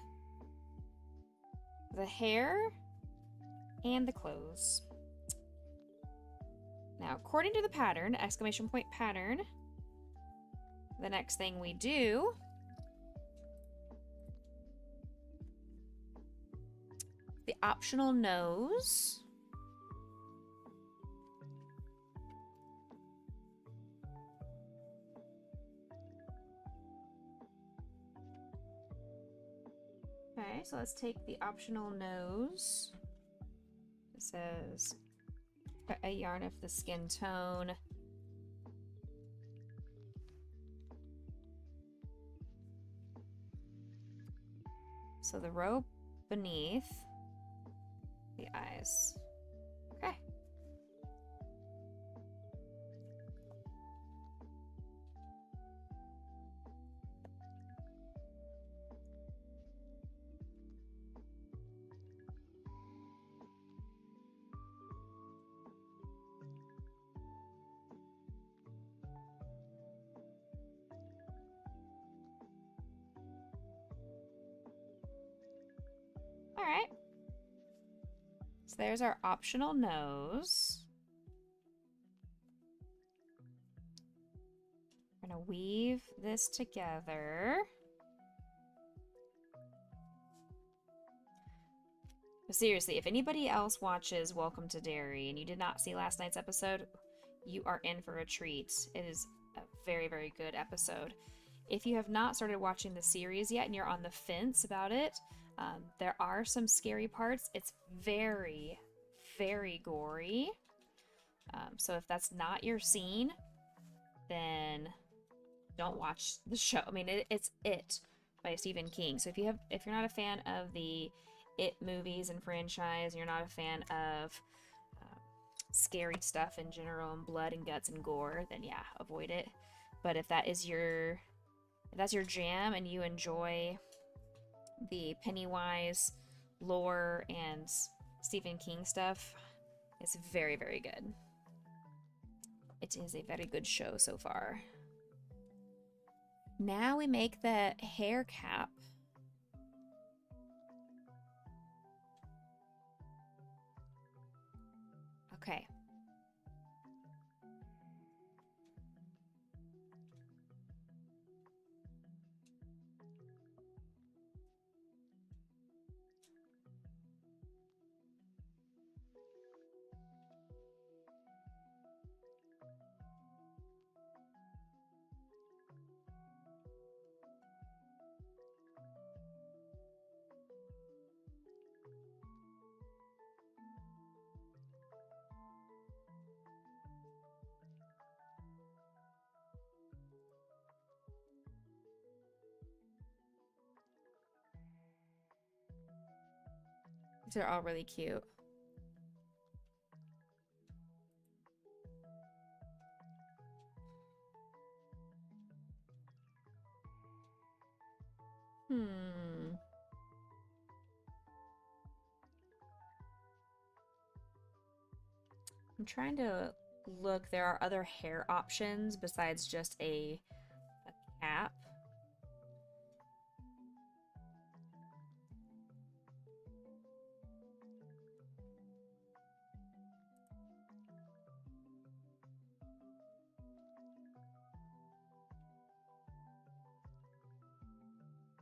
the hair and the clothes. Now, according to the pattern, exclamation point pattern, the next thing we do the optional nose. Okay, so let's take the optional nose. It says cut a yarn of the skin tone. So the row beneath the eyes. Okay. All right. So there's our optional nose. We're gonna weave this together. But seriously, if anybody else watches Welcome to Derry and you did not see last night's episode, you are in for a treat. It is a very, very good episode. If you have not started watching the series yet and you're on the fence about it, there are some scary parts. It's very, very gory. So if that's not your scene, then don't watch the show. I mean, it's It by Stephen King. So if you're not a fan of the It movies and franchise, and you're not a fan of scary stuff in general and blood and guts and gore, then yeah, avoid it. But if that's your jam and you enjoy the Pennywise lore and Stephen King stuff, it's very, very good. It is a very good show so far. Now we make the hair cap. Okay. These are all really cute. I'm trying to look. There are other hair options besides just a cap.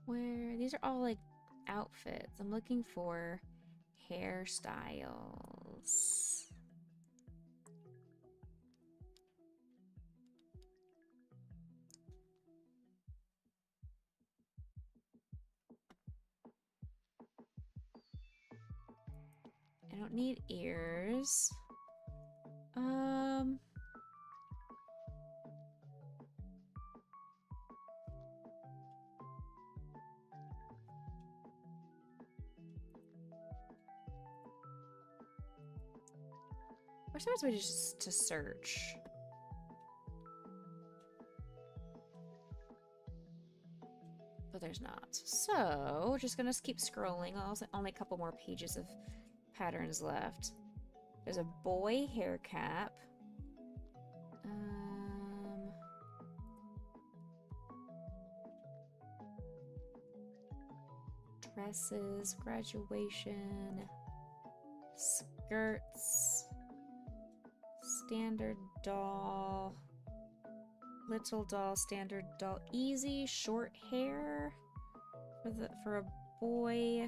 Where these are all like outfits. I'm looking for hairstyles. don't need ears. Where's the best way just to search? But there's not. So, we're just gonna keep scrolling. Also, only a couple more pages of patterns left. There's a boy hair cap. Dresses, graduation, skirts, standard doll, little doll, standard doll, easy short hair for a boy.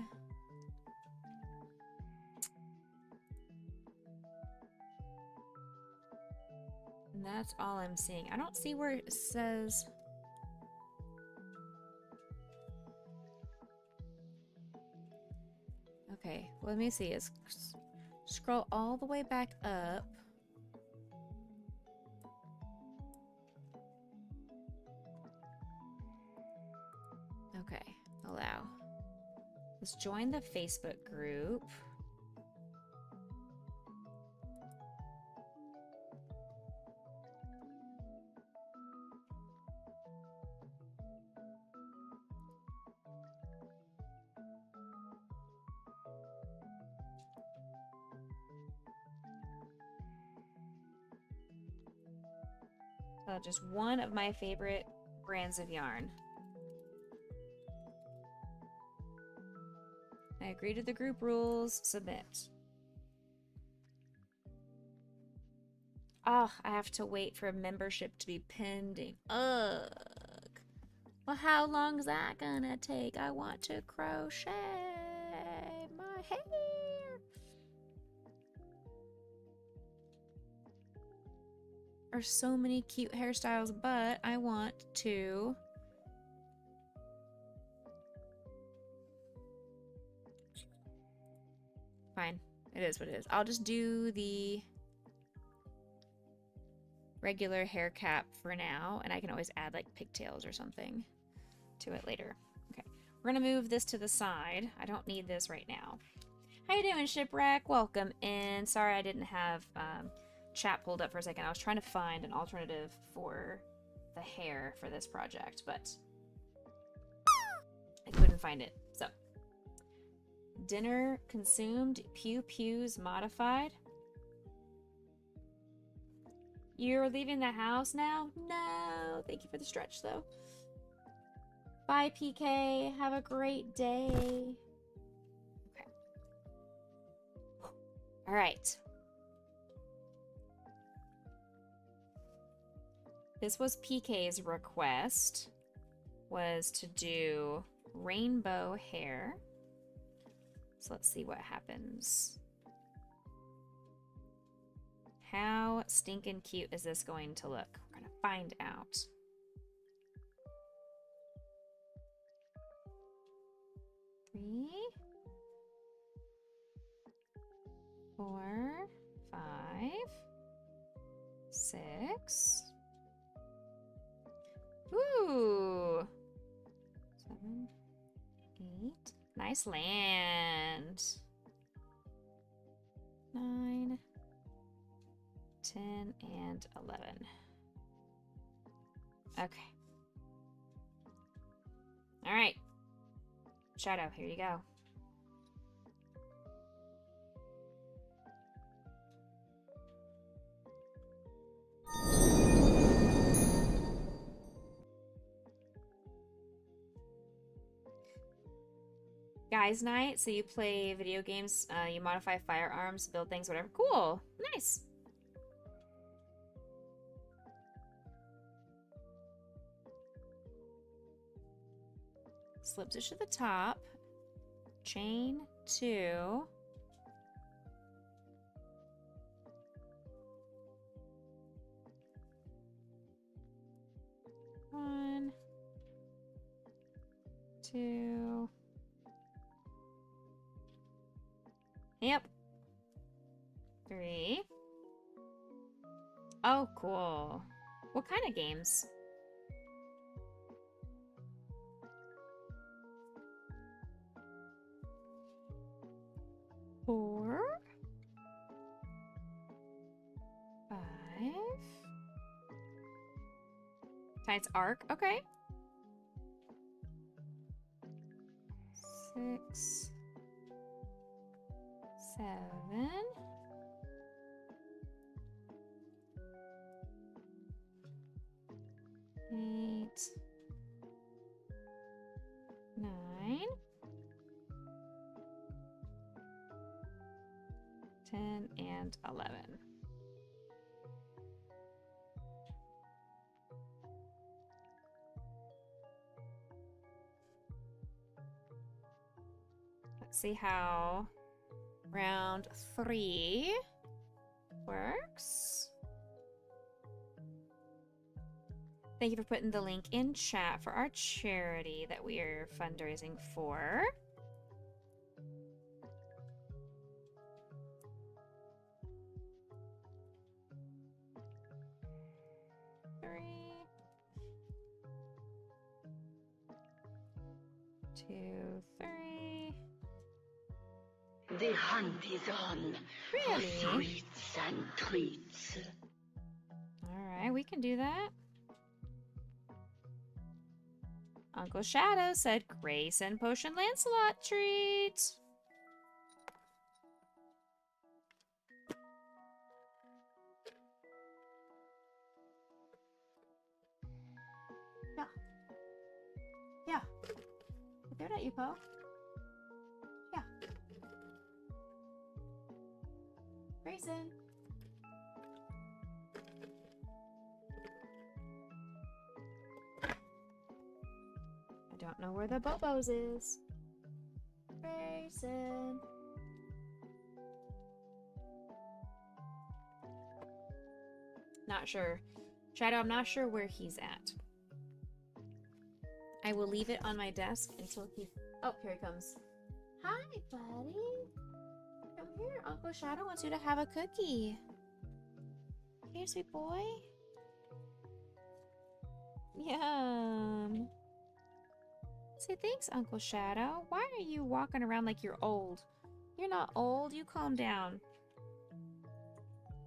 And that's all I'm seeing. I don't see where it says. Okay, let me see. Scroll all the way back up. Okay, allow. Let's join the Facebook group. Just one of my favorite brands of yarn. I agree to the group rules. Submit. Oh, I have to wait for a membership to be pending. Ugh. Well, how long is that gonna take? I want to crochet my hair. There's so many cute hairstyles, but I want to fine. It is what it is. I'll just do the regular hair cap for now, and I can always add like pigtails or something to it later. Okay, we're gonna move this to the side. I don't need this right now. How you doing, Shipwreck? Welcome in. Sorry I didn't have chat pulled up for a second. I was trying to find an alternative for the hair for this project, but I couldn't find it. So, dinner consumed, pew pews modified. You're leaving the house now? No, thank you for the stretch though. Bye, PK. Have a great day. Okay. All right. This was PK's request, was to do rainbow hair. So let's see what happens. How stinking cute is this going to look? We're gonna find out. Three, 4, 5, 6. Ooh. 7, 8. Nice land. 9, 10, and 11. Okay. All right. Shadow, here you go. Guys night, so you play video games, you modify firearms, build things, whatever. Cool. Nice. Slip stitch to the top, chain 2, one, 2. Yep. 3. Oh, cool. What kind of games? Four. 5. Tides arc. Okay. 6. 7. 8. 9. 10 and 11. Let's see how round 3 works. Thank you for putting the link in chat for our charity that we are fundraising for. Three. 2, 3. The hunt is on Really? for sweets and treats. Alright, we can do that. Uncle Shadow said Grace and Potion Lancelot treat. Yeah. Yeah. Throw it at you, Poe. Yeah. Grayson. I don't know where the Bobos is. Grayson. Not sure. Shadow, I'm not sure where he's at. I will leave it on my desk until he... Oh, here he comes. Hi, buddy. Come here. Uncle Shadow wants you to have a cookie. Here, sweet boy. Yum. Say thanks, Uncle Shadow. Why are you walking around like you're old? You're not old. You calm down.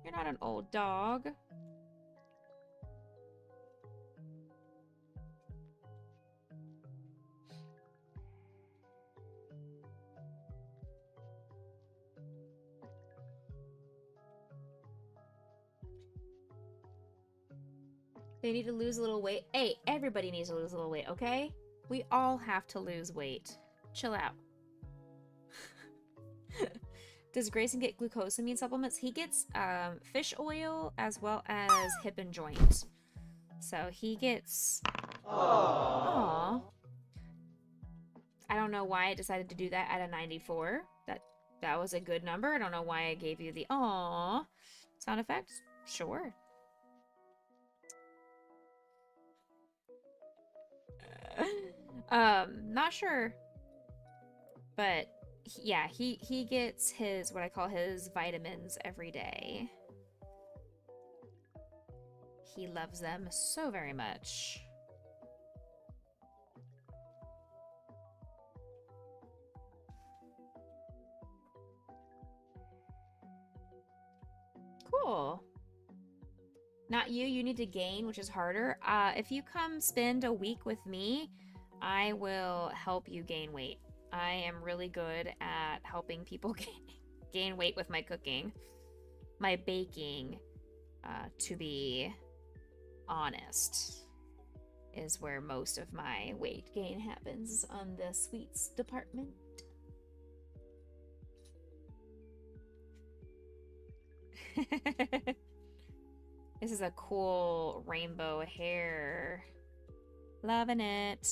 You're not an old dog. They need to lose a little weight. Hey, everybody needs to lose a little weight, okay? We all have to lose weight. Chill out. Does Grayson get glucosamine supplements? He gets fish oil as well as hip and joint. So he gets... Aww. I don't know why I decided to do that at a 94. That was a good number. I don't know why I gave you the aww sound effects. Sure. Not sure, but yeah, he gets his, what I call his vitamins every day. He loves them so very much. Cool. Not you, you need to gain, which is harder. If you come spend a week with me, I will help you gain weight. I am really good at helping people gain weight with my cooking. My baking, to be honest, is where most of my weight gain happens, on the sweets department. This is a cool rainbow hair. Loving it.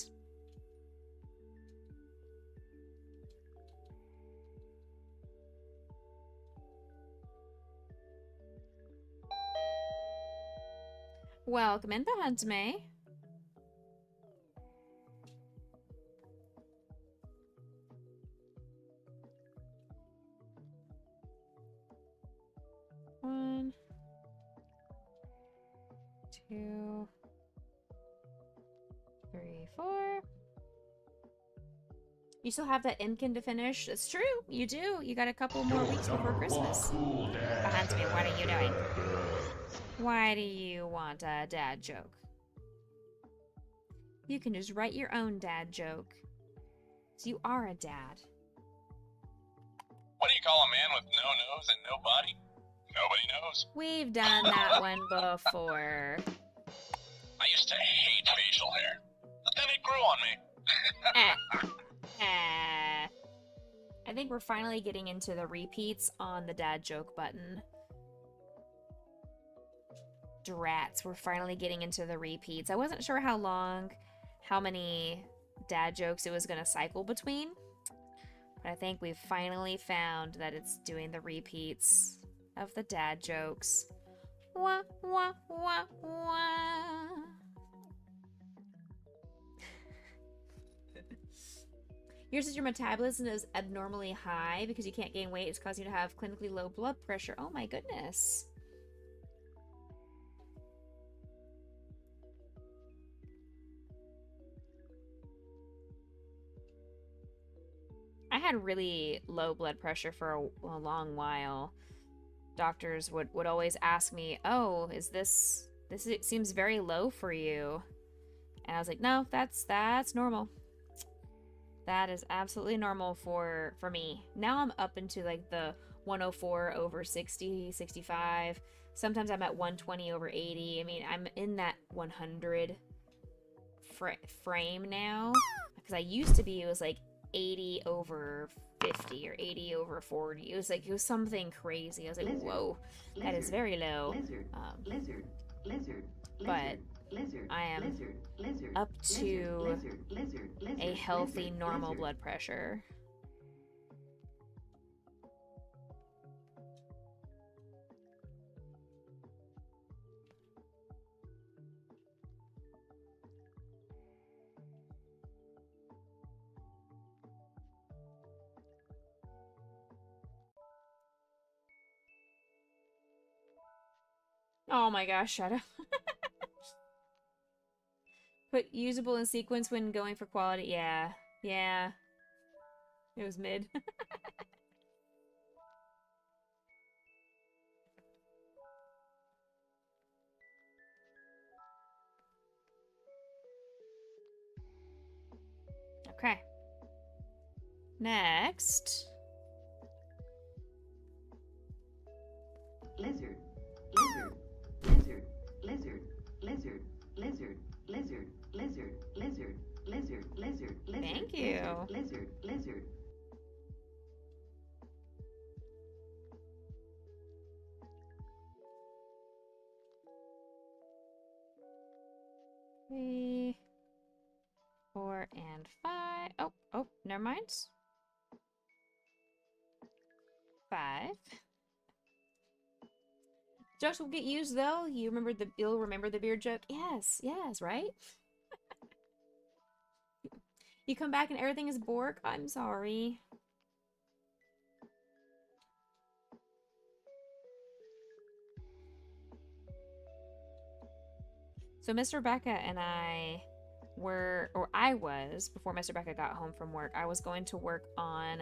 Welcome in the hunt, May. 2, 3, 4. You still have that Imkin to finish. It's true. You do. You got a couple more weeks before Christmas. Behind me, what are you doing? Why do you want a dad joke? You can just write your own dad joke. So you are a dad. What do you call a man with no nose and no body? Nobody knows. We've done that one before. I used to hate facial hair, but then it grew on me. I think we're finally getting into the repeats on the dad joke button. Drats, we're finally getting into the repeats. I wasn't sure how many dad jokes it was going to cycle between. But I think we've finally found that it's doing the repeats of the dad jokes. Wah, wah, wah, wah. Yours is your metabolism is abnormally high because you can't gain weight. It's causing you to have clinically low blood pressure. Oh my goodness. I had really low blood pressure for a long while. Doctors would always ask me, "Oh, it seems very low for you." And I was like, "No, that's normal. That is absolutely normal for me." Now I'm up into like the 104 over 60, 65. Sometimes I'm at 120 over 80. I mean, I'm in that 100 frame now. Because I used to be, it was like 80 over 50 or 80 over 40. It was something crazy. I was like, Lizard, whoa, that is very low. But I am up to a healthy, normal blood pressure. Oh my gosh, Shadow. Put usable in sequence when going for quality. Yeah. Yeah. It was mid. Okay. Next. Lizard, lizard, lizard, lizard, lizard, lizard, lizard, lizard, lizard, lizard, lizard, lizard. Thank you. Lizard, lizard. Three, 4, and 5. Oh, never mind. 5. Jokes will get used though. You'll remember the beard joke? Yes, right? You come back and everything is Bork? I'm sorry. So Mr. Becca and I was, before Mr. Becca got home from work, I was going to work on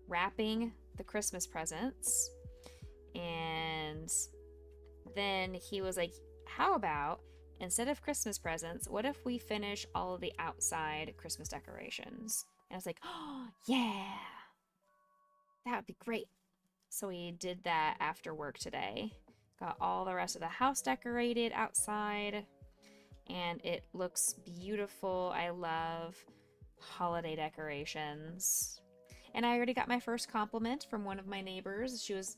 wrapping the Christmas presents. And then he was like, how about, instead of Christmas presents, what if we finish all of the outside Christmas decorations? And I was like, oh, yeah, that would be great. So we did that after work today. Got all the rest of the house decorated outside, and it looks beautiful. I love holiday decorations. And I already got my first compliment from one of my neighbors. She was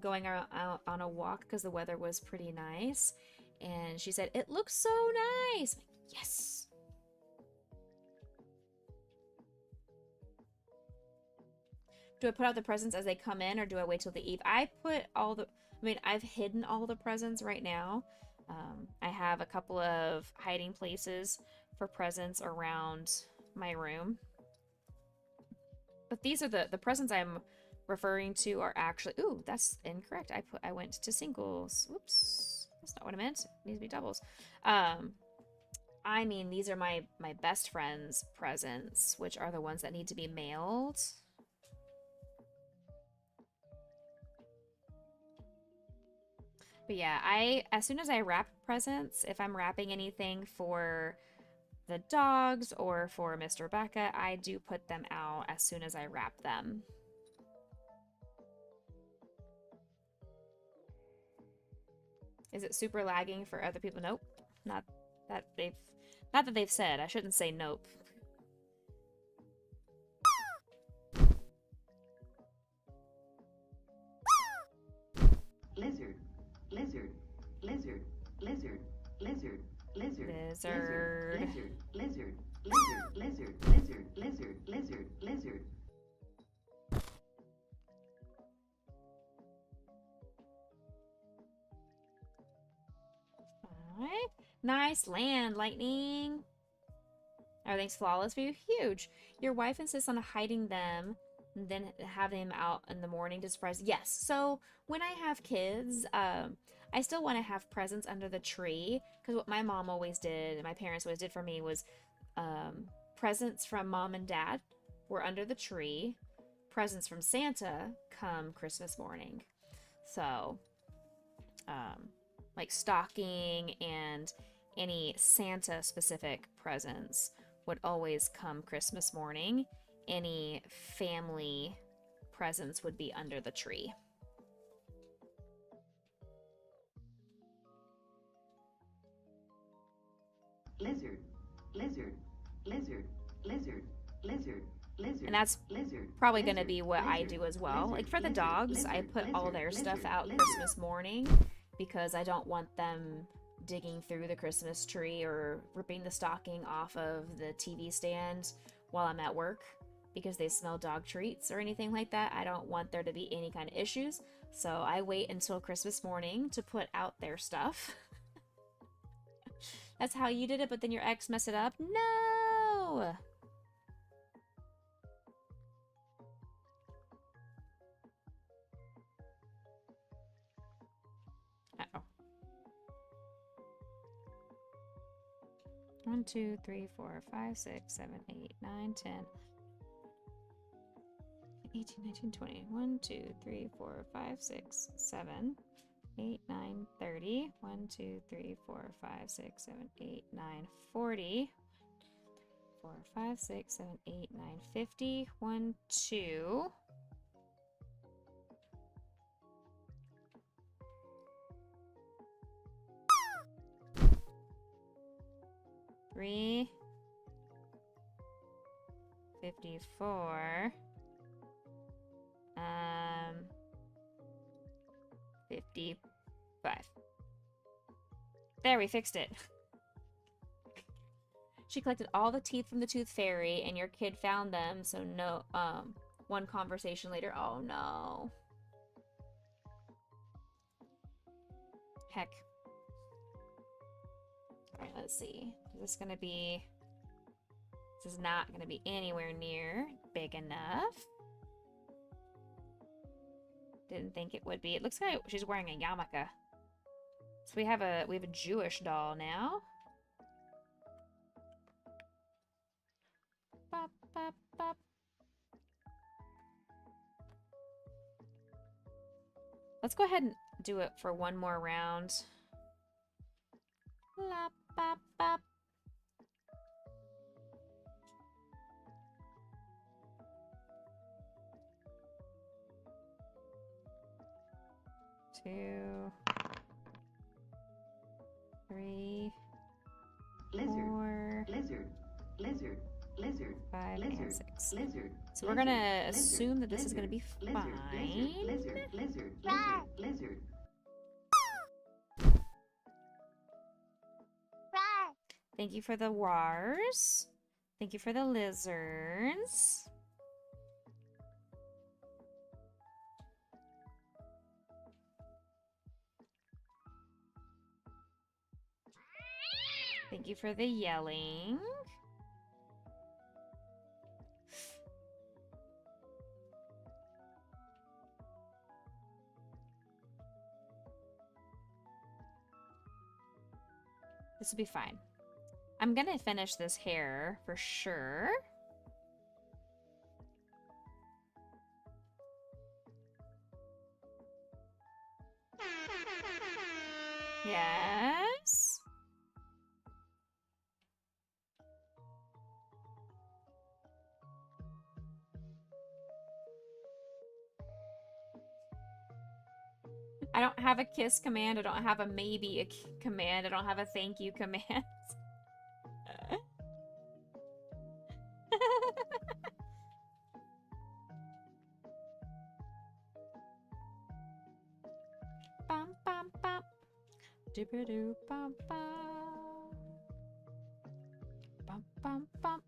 going out on a walk because the weather was pretty nice, and she said, "It looks so nice." I'm like, yes. Do I put out the presents as they come in, or do I wait till the eve? I've hidden all the presents right now. I have a couple of hiding places for presents around my room. But these are the presents I'm referring to are actually, ooh, that's incorrect. I went to singles. Whoops. That's not what I meant. It needs to be doubles. I mean, these are my best friend's presents, which are the ones that need to be mailed. But yeah, as soon as I wrap presents, if I'm wrapping anything for the dogs or for Mr. Becca, I do put them out as soon as I wrap them. Is it super lagging for other people? Nope. Not that they've said. I shouldn't say nope. Lizard, lizard, lizard, lizard, lizard, lizard, Lizard. lizard, lizard, lizard, lizard, lizard, lizard, lizard, lizard. Alright. Nice land, Lightning. Everything's flawless for you. Huge. Your wife insists on hiding them and then having them out in the morning to surprise. Yes. So when I have kids, I still want to have presents under the tree, because what my mom always did and my parents always did for me was presents from mom and dad were under the tree. Presents from Santa come Christmas morning. So, like stocking and any Santa specific presents would always come Christmas morning. Any family presents would be under the tree. Lizard, lizard, lizard, lizard, lizard, lizard. And that's lizard, probably going to lizard, be what I lizard, do as well. lizard, Like for the lizard, dogs, I lizard, put all lizard, their stuff lizard, out lizard. Christmas morning because I don't want them digging through the Christmas tree or ripping the stocking off of the TV stand while I'm at work because they smell dog treats or anything like that. I don't want there to be any kind of issues. So I wait until Christmas morning to put out their stuff. That's how you did it, but then your ex messed it up? No! Uh-oh. 1, 2, 3, 4, 5, 6, 7, 8, 9, 10, 18, 19, 20. 1, 2, 3, 4, 5, 6, 7, 8, 9, 30. 1, 2, 3, 4, 5, 6, 7, 8, 9, 40. 4, 5, 6, 7, 8, 9, 50. 1, 2. 3. 54. 55. There, we fixed it. She collected all the teeth from the Tooth Fairy, and your kid found them, so no, one conversation later. Oh, no. Heck. Alright, let's see. This is not gonna be anywhere near big enough. Didn't think it would be. It looks like she's wearing a yarmulke. So we have a Jewish doll now. Bop, bop, bop. Let's go ahead and do it for one more round. La, bop, bop. Two, 3, Lizard, 4, lizard, lizard, lizard, 5, lizard, and 6. lizard. So we're gonna assume that this is gonna be fine. Lizard, lizard, lizard. Thank you for the wars. Thank you for the lizards. Thank you for the yelling. This will be fine. I'm gonna finish this hair for sure. Yes. I don't have a kiss command. I don't have a maybe command. I don't have a thank you command. Bum bum bum. Doobadoo bum bum. Bum bum bum.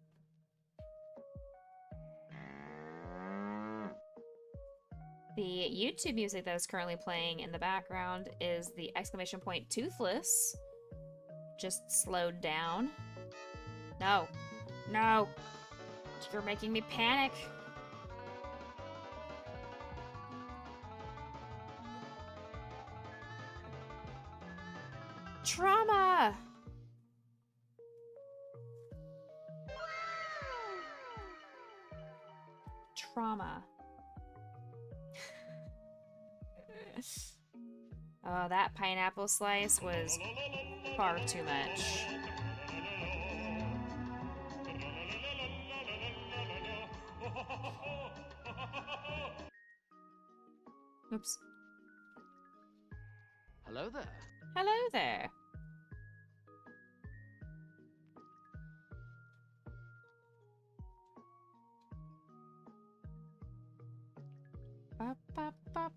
The YouTube music that is currently playing in the background is the exclamation point toothless. Just slowed down. No. No. You're making me panic. Trauma! Trauma. Oh, that pineapple slice was far too much. Oops. Hello there. Hello there. Bop, bop, bop.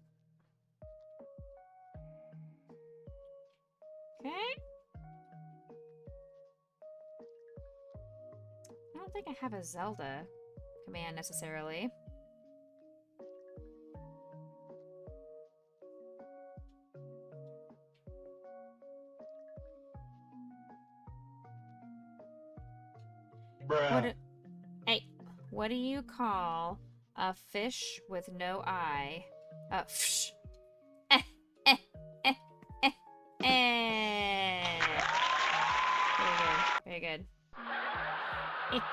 Okay. I don't think I have a Zelda command necessarily. Bruh. Hey, what do you call a fish with no eye? Psh. Eh, eh, eh, eh, eh. Very good. Very good. Excuse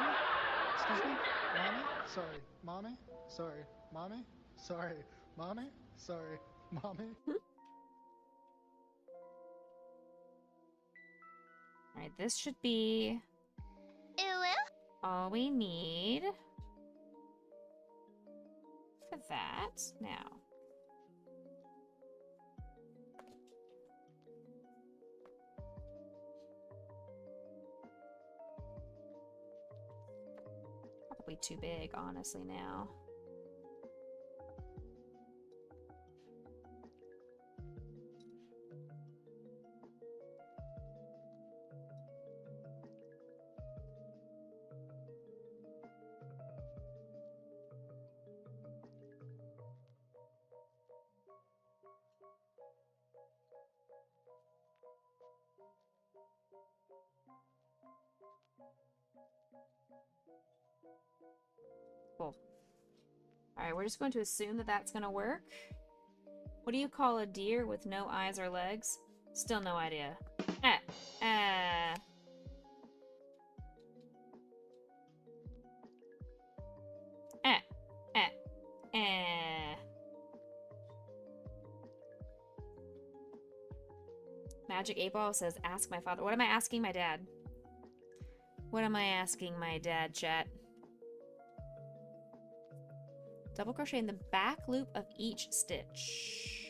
me? Excuse me? Mommy? Sorry. Mommy? Sorry. Mommy? Sorry. Mommy? Sorry. Mommy? Alright, this should be all we need for that. Now. Probably too big, honestly, now. Cool. Alright, we're just going to assume that that's going to work. What do you call a deer with no eyes or legs? Still no idea. Magic 8-Ball says, ask my father. What am I asking my dad? What am I asking my dad, chat? Double crochet in the back loop of each stitch.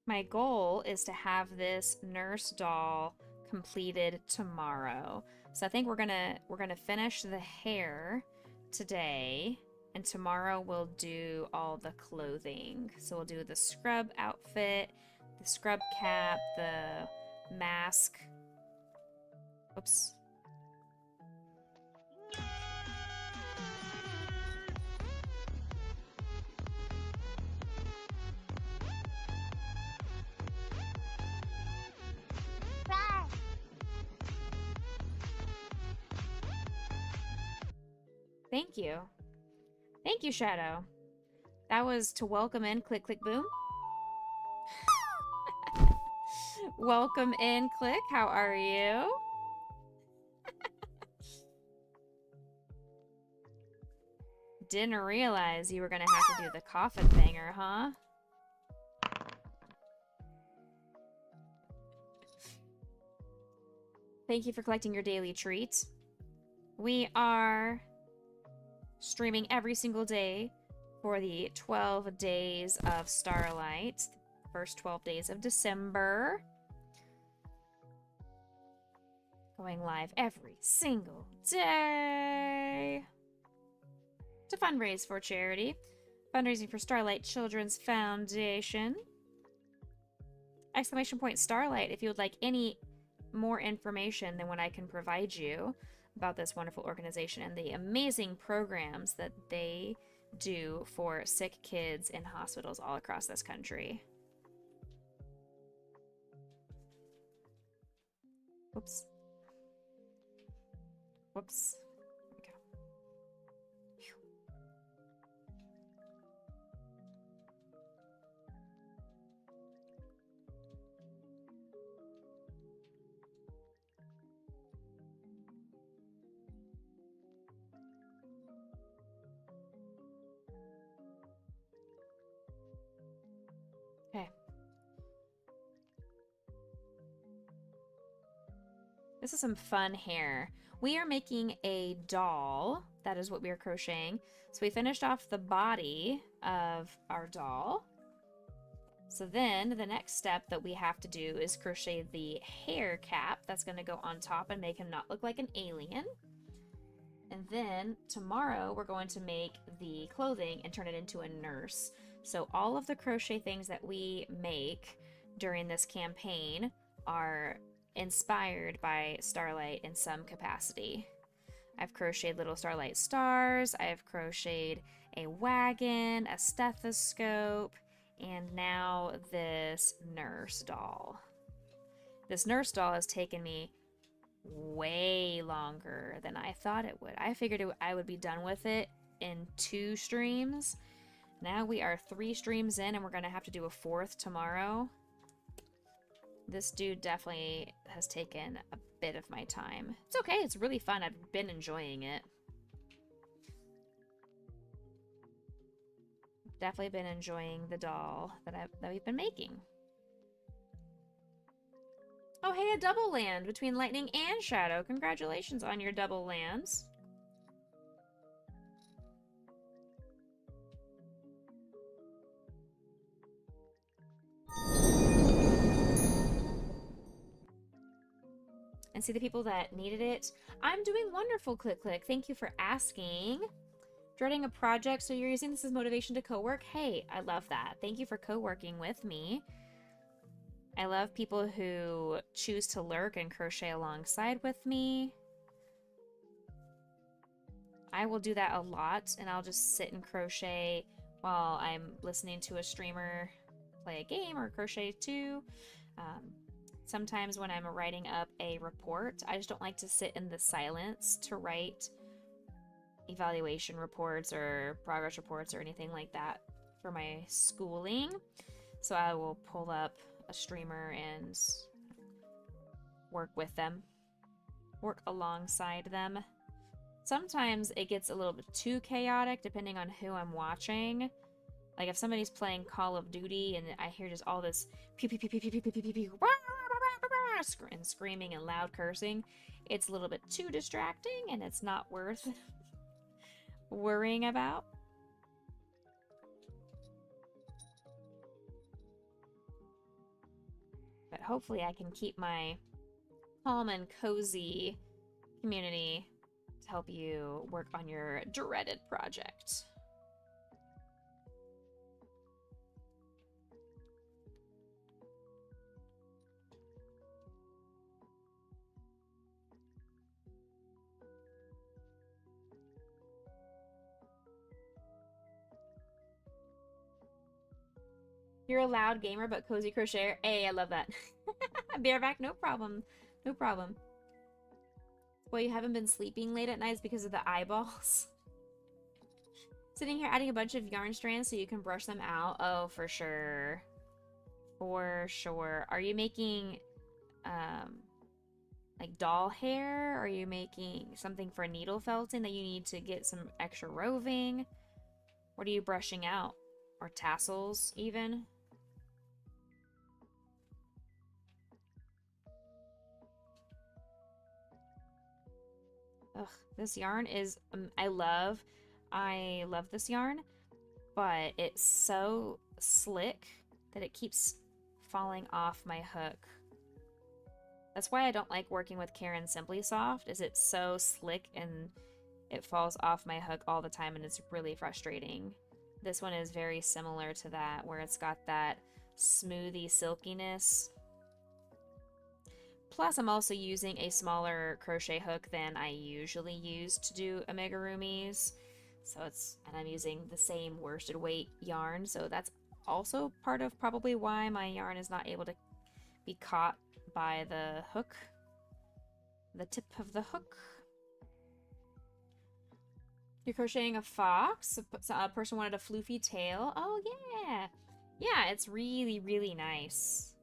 My goal is to have this nurse doll completed tomorrow. So I think we're gonna finish the hair today, and tomorrow we'll do all the clothing. So we'll do the scrub outfit, the scrub cap, the mask. Oops. Thank you. Thank you, Shadow. That was to welcome in Click Click Boom. Welcome in, Click. How are you? Didn't realize you were gonna have to do the coffin banger, huh? Thank you for collecting your daily treat. We are streaming every single day for the 12 Days of Starlight, first 12 days of December. Going live every single day to fundraise for charity. Fundraising for Starlight Children's Foundation. Exclamation point Starlight if you would like any more information than what I can provide you about this wonderful organization and the amazing programs that they do for sick kids in hospitals all across this country. Whoops. Whoops. There we go. Phew. Okay. This is some fun hair. We are making a doll. That is what we are crocheting. So we finished off the body of our doll. So then the next step that we have to do is crochet the hair cap that's going to go on top and make him not look like an alien. And then tomorrow we're going to make the clothing and turn it into a nurse. So all of the crochet things that we make during this campaign are inspired by Starlight in some capacity. I've crocheted little Starlight stars, I've crocheted a wagon, a stethoscope, and now this nurse doll. This nurse doll has taken me way longer than I thought it would. I figured I would be done with it in 2 streams. Now we are 3 streams in and we're going to have to do a 4th tomorrow. This dude definitely has taken a bit of my time. It's okay, it's really fun. I've been enjoying it. Definitely been enjoying the doll that we've been making. Oh, hey, a double land between Lightning and Shadow. Congratulations on your double lands. And see the people that needed it. I'm doing wonderful, Click Click. Thank you for asking. Dreading a project, so you're using this as motivation to co-work? Hey, I love that. Thank you for co-working with me. I love people who choose to lurk and crochet alongside with me. I will do that a lot, and I'll just sit and crochet while I'm listening to a streamer play a game or crochet too. Sometimes when I'm writing up a report, I just don't like to sit in the silence to write evaluation reports or progress reports or anything like that for my schooling. So I will pull up a streamer and work with them, work alongside them. Sometimes it gets a little bit too chaotic depending on who I'm watching. Like if somebody's playing Call of Duty and I hear just all this pew pew pew pew pew pew pew pew pew and screaming and loud cursing, it's a little bit too distracting and it's not worth worrying about. But hopefully I can keep my calm and cozy community to help you work on your dreaded project. You're a loud gamer, but cozy crocheter. Hey, I love that. Bareback, no problem. No problem. Well, you haven't been sleeping late at nights because of the eyeballs. Sitting here adding a bunch of yarn strands so you can brush them out. Oh, for sure. For sure. Are you making like doll hair? Are you making something for needle felting that you need to get some extra roving? What are you brushing out? Or tassels even? Ugh, this yarn is I love this yarn, but it's so slick that it keeps falling off my hook. That's why I don't like working with Karen Simply Soft, is it's so slick and it falls off my hook all the time and it's really frustrating. This one is very similar to that, where it's got that smoothie silkiness. Plus, I'm also using a smaller crochet hook than I usually use to do amigurumis. So and I'm using the same worsted weight yarn, so that's also part of probably why my yarn is not able to be caught by the hook, the tip of the hook. You're crocheting a fox. A person wanted a floofy tail. Oh yeah, yeah, it's really, really nice.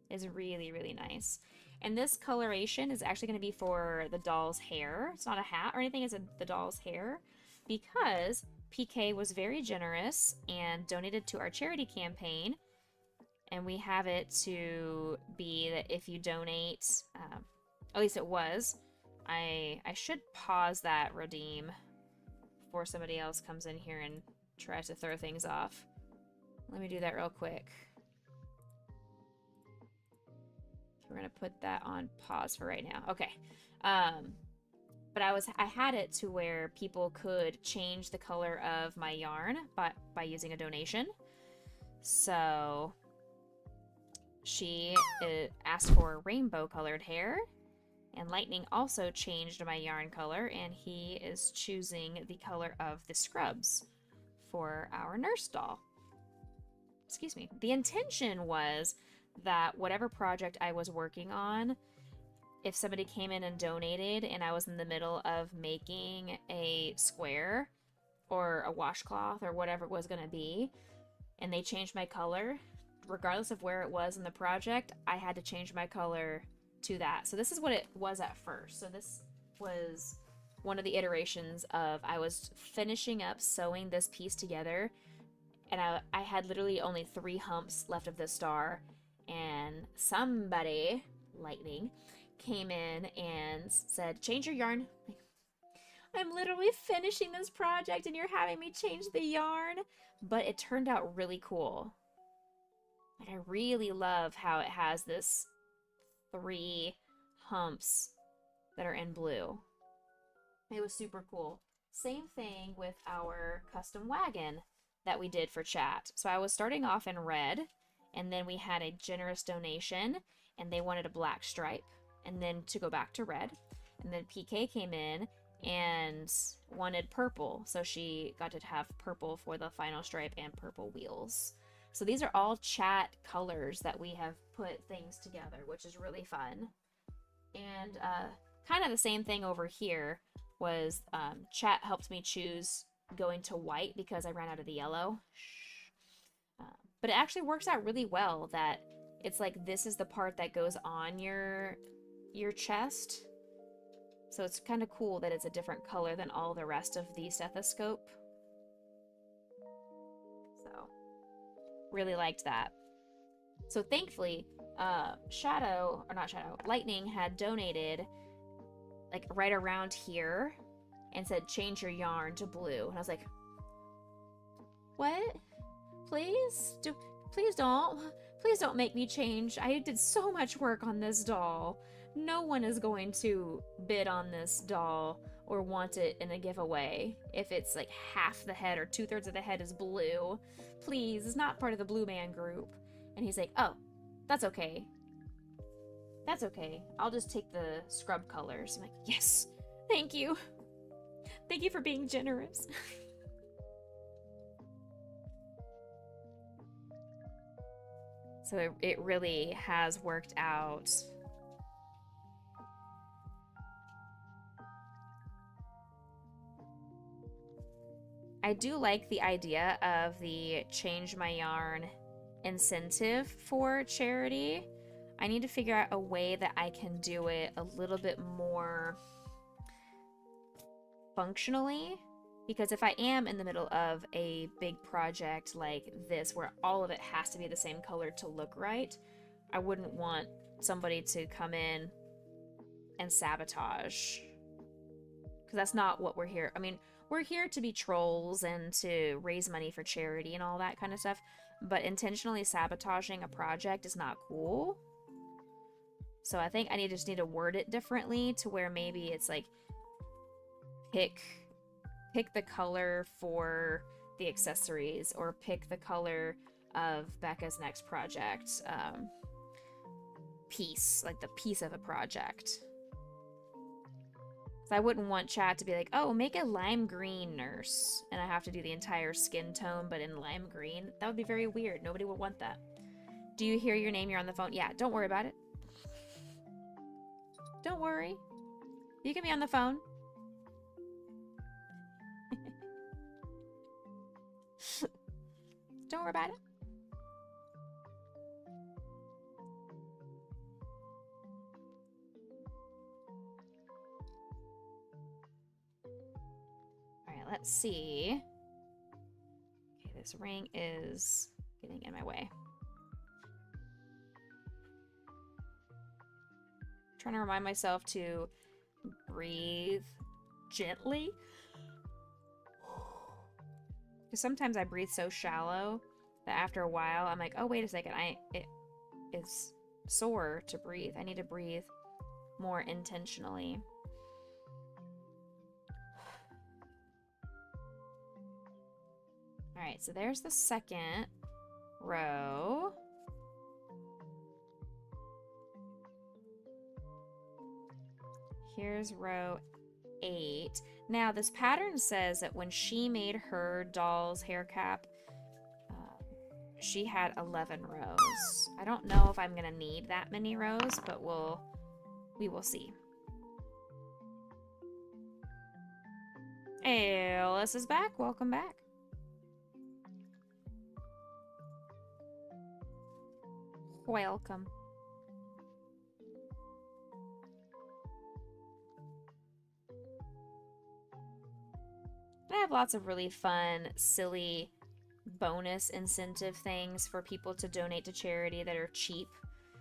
It's really, really nice. And this coloration is actually going to be for the doll's hair. It's not a hat or anything, it's the doll's hair, because PK was very generous and donated to our charity campaign. And we have it to be that if you donate, at least it was, I should pause that redeem before somebody else comes in here and tries to throw things off. Let me do that real quick. We're gonna put that on pause for right now. Okay. But I had it to where people could change the color of my yarn by using a donation. So she asked for rainbow colored hair, and Lightning also changed my yarn color, and he is choosing the color of the scrubs for our nurse doll. Excuse me. The intention was that whatever project I was working on, if somebody came in and donated and I was in the middle of making a square or a washcloth or whatever it was going to be, and they changed my color, regardless of where it was in the project, I had to change my color to that. So this is what it was at first. So this was one of the iterations of, I was finishing up sewing this piece together, and I had literally only 3 humps left of the star, and somebody, Lightning, came in and said, change your yarn. I'm literally finishing this project and you're having me change the yarn. But it turned out really cool. Like, I really love how it has this 3 humps that are in blue. It was super cool. Same thing with our custom wagon that we did for chat. So I was starting off in red, and then we had a generous donation, and they wanted a black stripe, and then to go back to red. And then PK came in and wanted purple, so she got to have purple for the final stripe and purple wheels. So these are all chat colors that we have put things together, which is really fun. And kind of the same thing over here was chat helped me choose going to white because I ran out of the yellow. But it actually works out really well that it's like this is the part that goes on your chest. So it's kind of cool that it's a different color than all the rest of the stethoscope. So really liked that. So thankfully, Lightning had donated like right around here and said, change your yarn to blue. And I was like, what? Please don't make me change. I did so much work on this doll. No one is going to bid on this doll or want it in a giveaway if it's like half the head or 2/3 of the head is blue. Please, it's not part of the Blue Man group. And he's like, oh, that's okay. That's okay. I'll just take the scrub colors. I'm like, yes, thank you. Thank you for being generous. So it really has worked out. I do like the idea of the Change My Yarn incentive for charity. I need to figure out a way that I can do it a little bit more functionally, because if I am in the middle of a big project like this where all of it has to be the same color to look right, I wouldn't want somebody to come in and sabotage, because that's not what we're here. I mean, we're here to be trolls and to raise money for charity and all that kind of stuff, but intentionally sabotaging a project is not cool. So I think I just need to word it differently to where maybe it's like pick the color for the accessories, or pick the color of Becca's next project piece, like the piece of a project. So I wouldn't want chat to be like, oh, make a lime green nurse, and I have to do the entire skin tone but in lime green. That would be very weird. Nobody would want that. Do you hear your name? You're on the phone. Yeah, don't worry about it. Don't worry. You can be on the phone. Don't worry about it. Alright, let's see. Okay, this ring is getting in my way. Trying to remind myself to breathe gently. Because sometimes I breathe so shallow that after a while I'm like, oh, wait a second, it is sore to breathe. I need to breathe more intentionally. Alright, so there's the second row. Here's row 8. Now, this pattern says that when she made her doll's hair cap, she had 11 rows. I don't know if I'm going to need that many rows, but we will see. Alice is back. Welcome back. Welcome. I have lots of really fun, silly bonus incentive things for people to donate to charity that are cheap.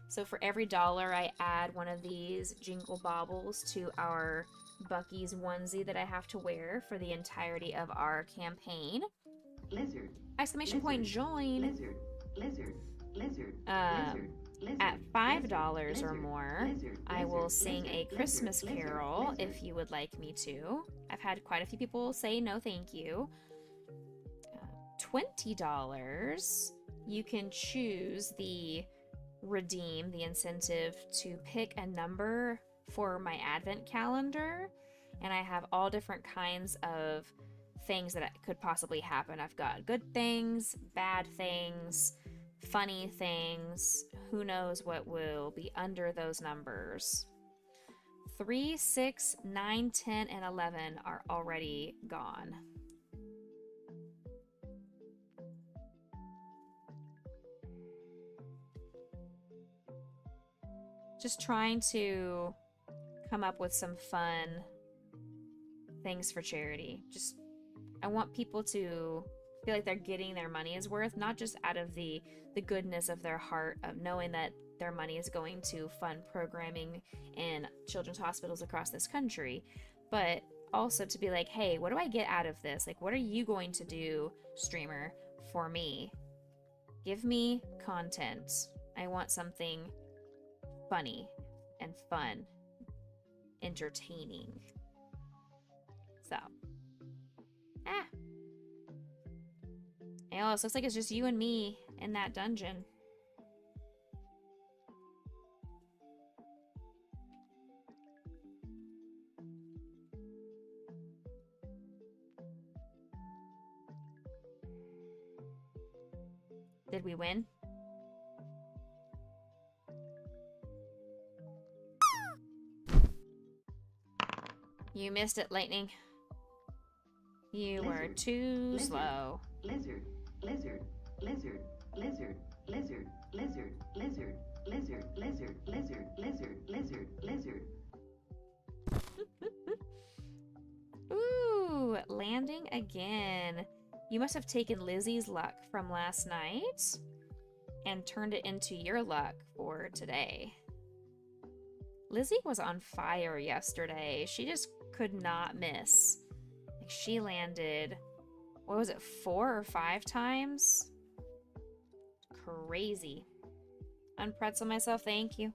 So for every $1 I add one of these jingle baubles to our Bucky's onesie that I have to wear for the entirety of our campaign. Lizard. Exclamation point join. Lizard. Lizard. Lizard. Lizard. At $5 or more, I will sing a Christmas carol if you would like me to. I've had quite a few people say no thank you. $20, you can choose the incentive to pick a number for my advent calendar, and I have all different kinds of things that could possibly happen. I've got good things, bad things, funny things. Who knows what will be under those numbers. 3, 6, 9, 10, and 11 are already gone. Just trying to come up with some fun things for charity. I want people to feel like they're getting their money's worth, not just out of the goodness of their heart of knowing that their money is going to fund programming in children's hospitals across this country, but also to be like, hey, what do I get out of this? Like, what are you going to do, streamer, for me? Give me content. I want something funny and fun, entertaining. So, Alice, looks like it's just you and me in that dungeon. Did we win? You missed it, Lightning. You were Lizard. too Lizard. slow. Lizard. Lizard. Lizard. Lizard. Lizard. Lizard. Lizard. Lizard. Lizard. Lizard. Lizard. Lizard. Lizard. Ooh, landing again. You must have taken Lizzie's luck from last night and turned it into your luck for today. Lizzie was on fire yesterday. She just could not miss. Like, she landed, what was it, 4 or 5 times? Crazy. Unpretzel myself, thank you.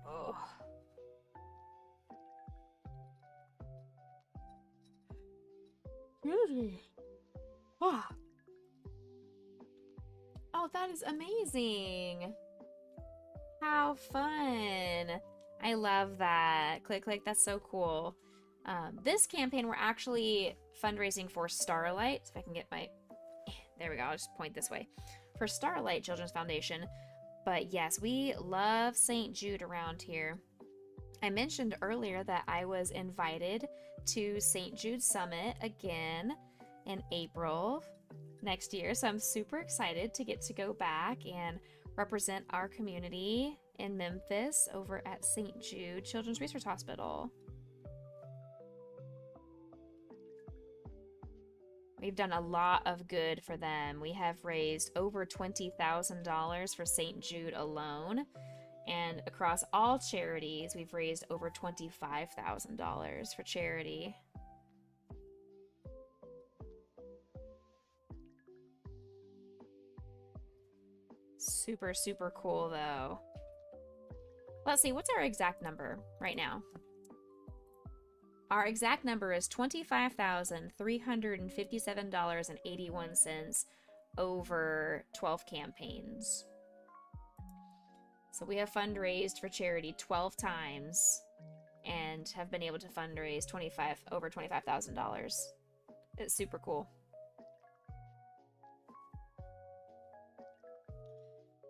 Oh. Ah. Oh, that is amazing. How fun. I love that. Click, click. That's so cool. This campaign, we're actually fundraising for Starlight. If I can get my... There we go. I'll just point this way. For Starlight Children's Foundation. But yes, we love St. Jude around here. I mentioned earlier that I was invited to St. Jude Summit again in April next year. So I'm super excited to get to go back and represent our community in Memphis over at St. Jude Children's Research Hospital. We've done a lot of good for them. We have raised over $20,000 for St. Jude alone. And across all charities, we've raised over $25,000 for charity. Super, super cool, though. Let's see, what's our exact number right now? Our exact number is $25,357.81 over 12 campaigns. So we have fundraised for charity 12 times and have been able to fundraise over $25,000. It's super cool.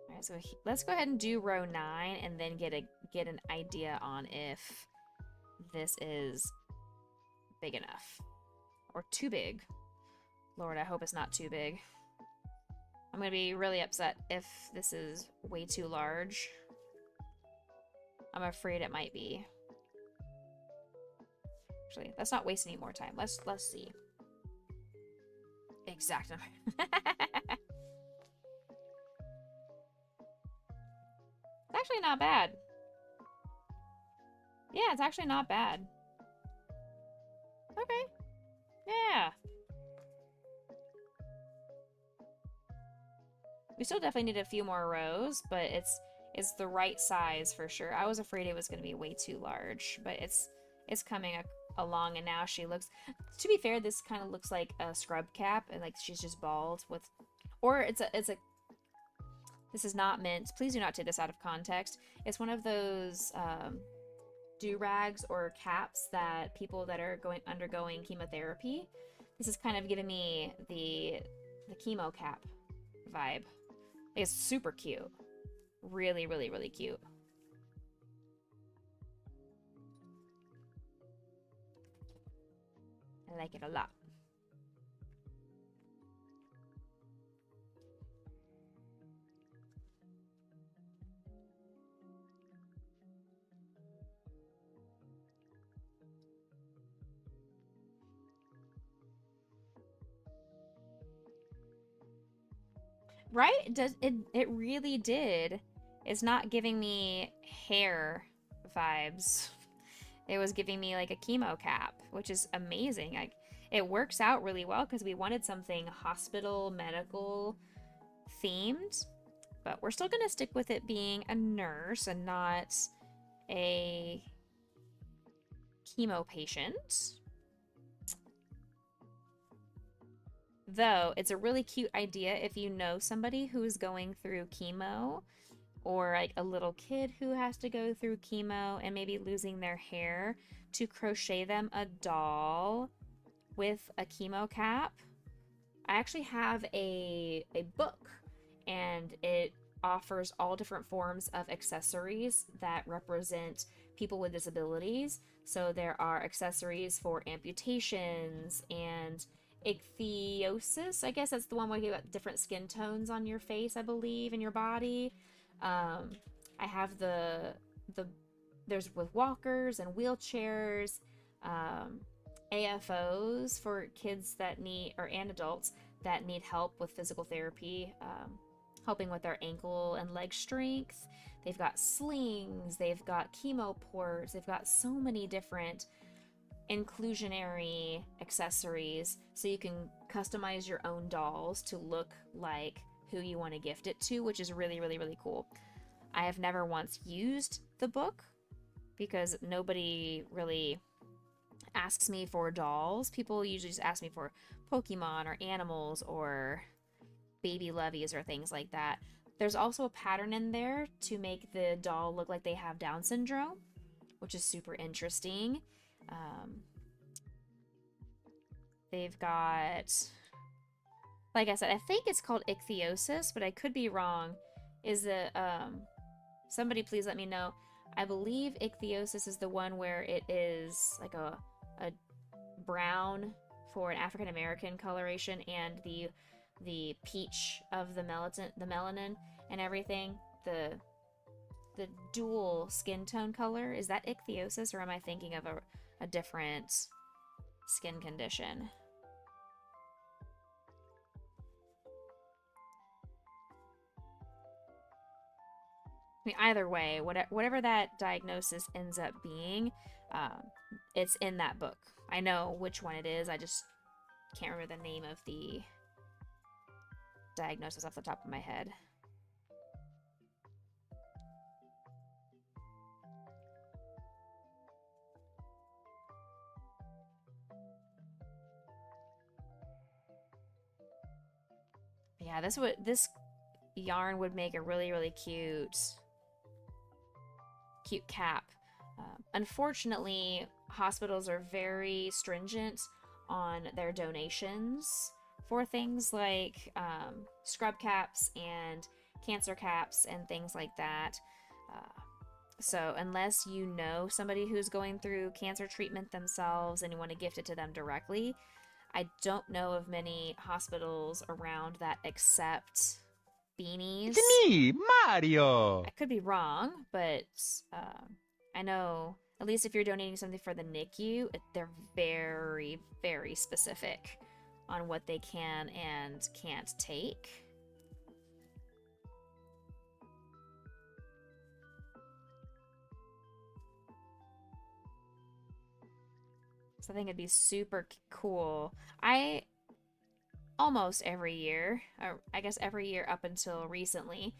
All right, so let's go ahead and do row 9 and then get an idea on if this is big enough or too big. Lord, I hope it's not too big. I'm gonna be really upset if this is way too large. I'm afraid it might be. Actually, let's not waste any more time. Let's see. Exact number. It's actually not bad. Yeah, it's actually not bad. Okay. Yeah. We still definitely need a few more rows, but it's the right size for sure. I was afraid it was going to be way too large, but it's coming along, and now she looks... To be fair, this kind of looks like a scrub cap, and like she's just bald with... Or it's a... This is not meant... Please do not take this out of context. It's one of those do-rags or caps that people that are undergoing chemotherapy. This is kind of giving me the chemo cap vibe. It's super cute. Really, really, really cute. I like it a lot. Right? It really did. It's not giving me hair vibes. It was giving me like a chemo cap, which is amazing. It works out really well because we wanted something hospital medical themed, but we're still gonna stick with it being a nurse and not a chemo patient. Though, it's a really cute idea if you know somebody who's going through chemo, or like a little kid who has to go through chemo and maybe losing their hair, to crochet them a doll with a chemo cap. I actually have a book, and it offers all different forms of accessories that represent people with disabilities. So there are accessories for amputations and ichthyosis. I guess that's the one where you got different skin tones on your face, I believe, in your body. I have there's with walkers and wheelchairs, AFOs for kids that need, and adults that need help with physical therapy, helping with their ankle and leg strength. They've got slings, they've got chemo ports, they've got so many different inclusionary accessories, so you can customize your own dolls to look like who you want to gift it to, which is really, really, really cool. I have never once used the book because nobody really asks me for dolls. People usually just ask me for Pokemon or animals or baby loveys or things like that. There's also a pattern in there to make the doll look like they have Down syndrome, which is super interesting. They've got, like I said, I think it's called ichthyosis, but I could be wrong. Is it, somebody please let me know. I believe ichthyosis is the one where it is like a brown for an African American coloration, and the peach of the melanin and everything, the dual skin tone color. Is that ichthyosis, or am I thinking of a different skin condition? I mean, either way, whatever that diagnosis ends up being, it's in that book. I know which one it is. I just can't remember the name of the diagnosis off the top of my head. Yeah, this yarn would make a really, really cute cap. Unfortunately, hospitals are very stringent on their donations for things like scrub caps and cancer caps and things like that. So unless you know somebody who's going through cancer treatment themselves and you want to gift it to them directly, I don't know of many hospitals around that accept beanies. It's me, Mario! I could be wrong, but I know, at least if you're donating something for the NICU, they're very, very specific on what they can and can't take. So I think it'd be super cool. I almost every year, or I guess every year up until recently,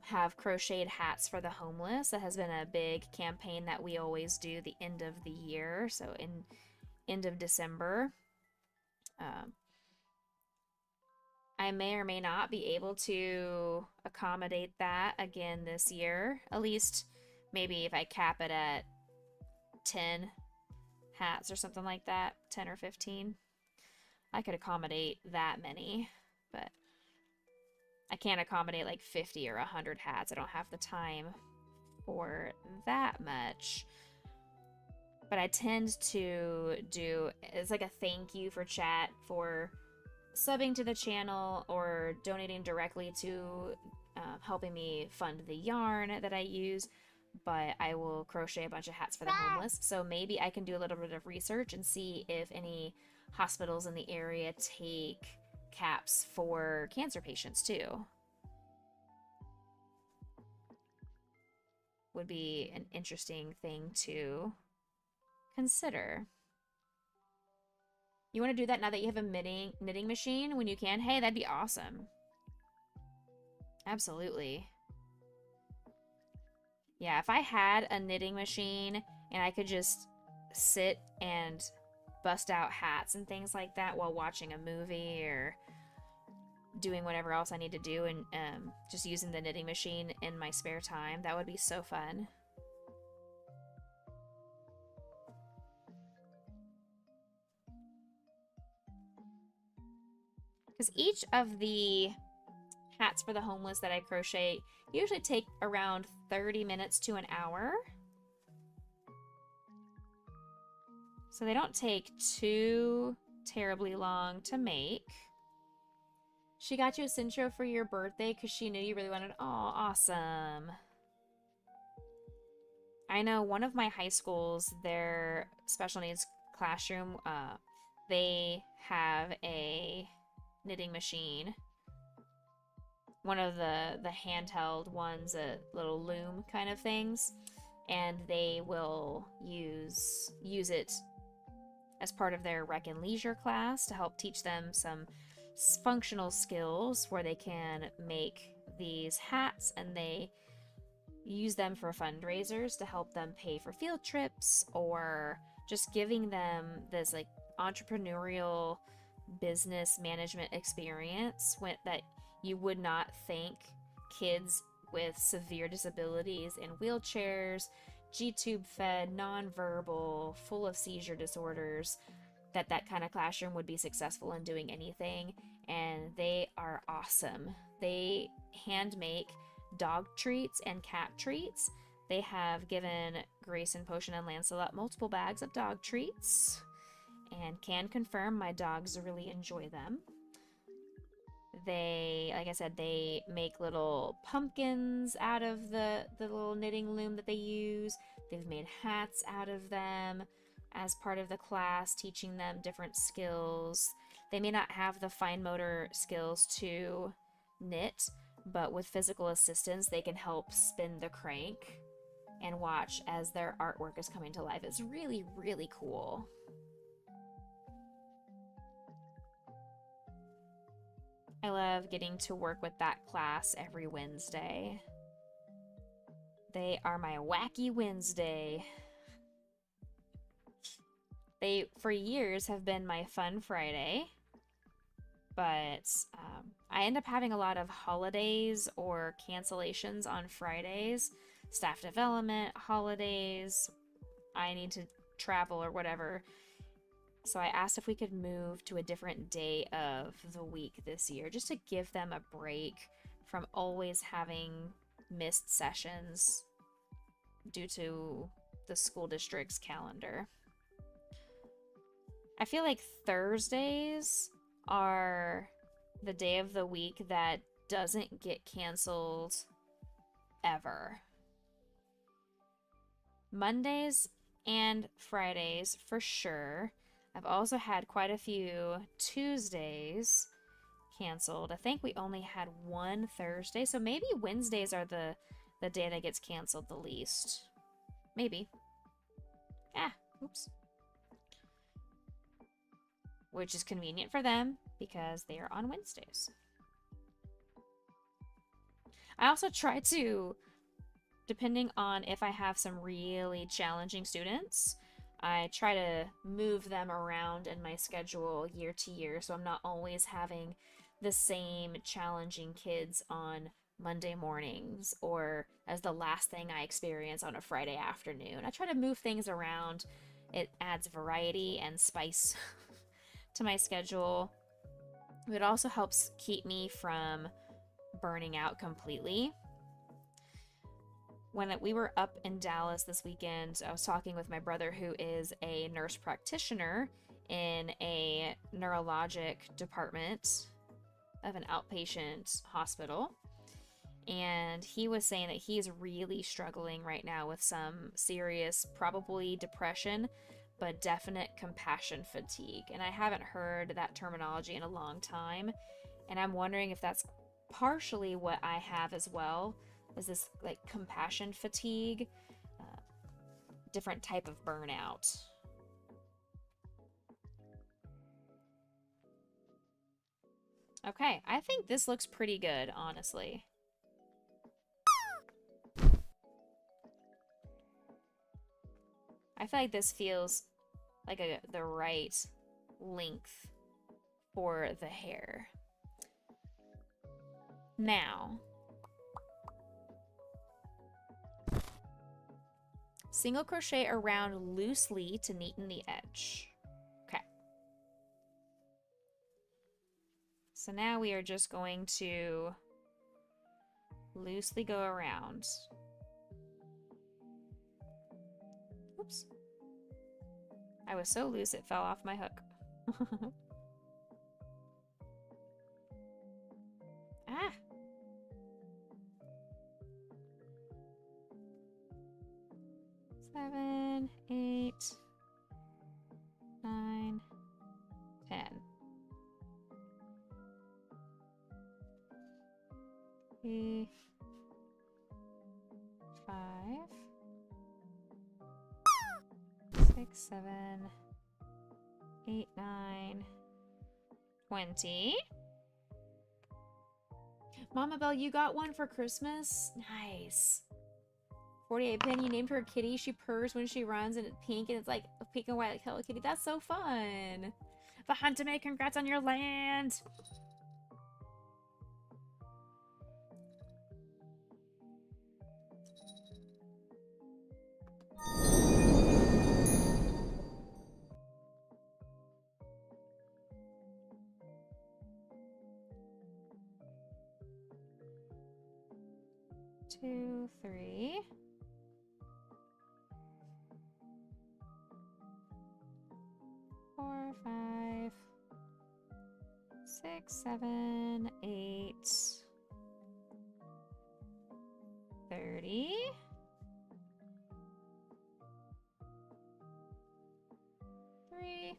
have crocheted hats for the homeless. That has been a big campaign that we always do the end of the year, so in end of December. I may or may not be able to accommodate that again this year. At least maybe if I cap it at 10 hats or something like that, 10 or 15. I could accommodate that many, but I can't accommodate like 50 or 100 hats. I don't have the time for that much. But I tend to do, it's like a thank you for chat for subbing to the channel or donating directly to helping me fund the yarn that I use. But I will crochet a bunch of hats for the homeless. So maybe I can do a little bit of research and see if any hospitals in the area take caps for cancer patients too. Would be an interesting thing to consider. You want to do that now that you have a knitting machine when you can? Hey, that'd be awesome. Absolutely. Yeah, if I had a knitting machine and I could just sit and bust out hats and things like that while watching a movie or doing whatever else I need to do, and just using the knitting machine in my spare time, that would be so fun. Because each of the hats for the homeless that I crochet usually take around 30 minutes to an hour. So they don't take too terribly long to make. She got you a cincho for your birthday because she knew you really wanted. Oh, awesome. I know one of my high schools, their special needs classroom, they have a knitting machine. One of the handheld ones, little loom kind of things, and they will use it as part of their rec and leisure class to help teach them some functional skills where they can make these hats, and they use them for fundraisers to help them pay for field trips, or just giving them this like entrepreneurial business management experience that you would not think kids with severe disabilities in wheelchairs, G-tube fed, nonverbal, full of seizure disorders, that kind of classroom would be successful in doing anything. And they are awesome. They hand make dog treats and cat treats. They have given Grayson, Potion, and Lancelot multiple bags of dog treats, and can confirm my dogs really enjoy them. They, like I said, they make little pumpkins out of the little knitting loom that they use. They've made hats out of them as part of the class, teaching them different skills. They may not have the fine motor skills to knit, but with physical assistance, they can help spin the crank and watch as their artwork is coming to life. It's really, really cool. I love getting to work with that class every Wednesday. They are my wacky Wednesday. They, for years, have been my fun Friday, but I end up having a lot of holidays or cancellations on Fridays. Staff development, holidays, I need to travel or whatever. So I asked if we could move to a different day of the week this year, just to give them a break from always having missed sessions due to the school district's calendar. I feel like Thursdays are the day of the week that doesn't get canceled ever. Mondays and Fridays for sure. I've also had quite a few Tuesdays canceled. I think we only had one Thursday, so maybe Wednesdays are the day that gets canceled the least. Maybe. Oops. Which is convenient for them because they are on Wednesdays. I also try to, depending on if I have some really challenging students, I try to move them around in my schedule year to year, so I'm not always having the same challenging kids on Monday mornings or as the last thing I experience on a Friday afternoon. I try to move things around. It adds variety and spice to my schedule. It also helps keep me from burning out completely. When we were up in Dallas this weekend, I was talking with my brother, who is a nurse practitioner in a neurologic department of an outpatient hospital. And he was saying that he's really struggling right now with some serious, probably depression, but definite compassion fatigue. And I haven't heard that terminology in a long time. And I'm wondering if that's partially what I have as well. Is this like compassion fatigue, different type of burnout. Okay, I think this looks pretty good, honestly. I feel like this feels like the right length for the hair. Now, single crochet around loosely to neaten the edge. Okay. So now we are just going to loosely go around. Oops. I was so loose it fell off my hook. Ah! Seven, 8, 9, 10. 3, 5, 6, 7, 8, 9, 20. Mama Belle, you got one for Christmas? Nice. 48 pin, you named her Kitty. She purrs when she runs and it's pink and it's like pink and white like Hello Kitty. That's so fun. Bahantame, congrats on your land. Two, 3. 4, 5, 6, 7, 8, 30. 3,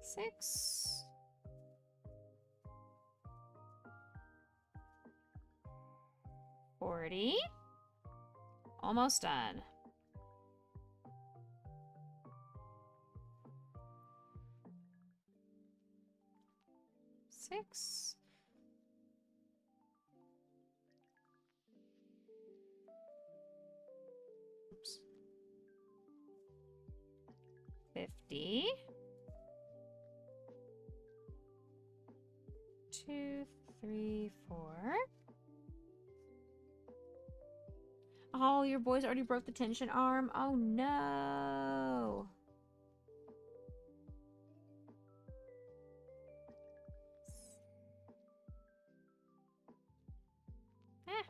6, 40. Almost done. 6. 50. 2, 3, 4. Oh, your boys already broke the tension arm. Oh no. Ah.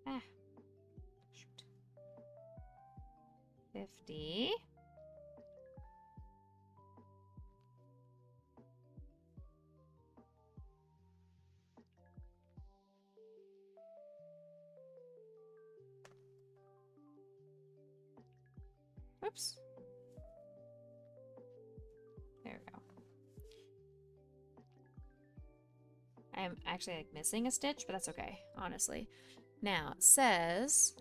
Ah. Shoot. 50. Oops. There we go. I'm actually like missing a stitch, but that's okay, honestly. Now, it says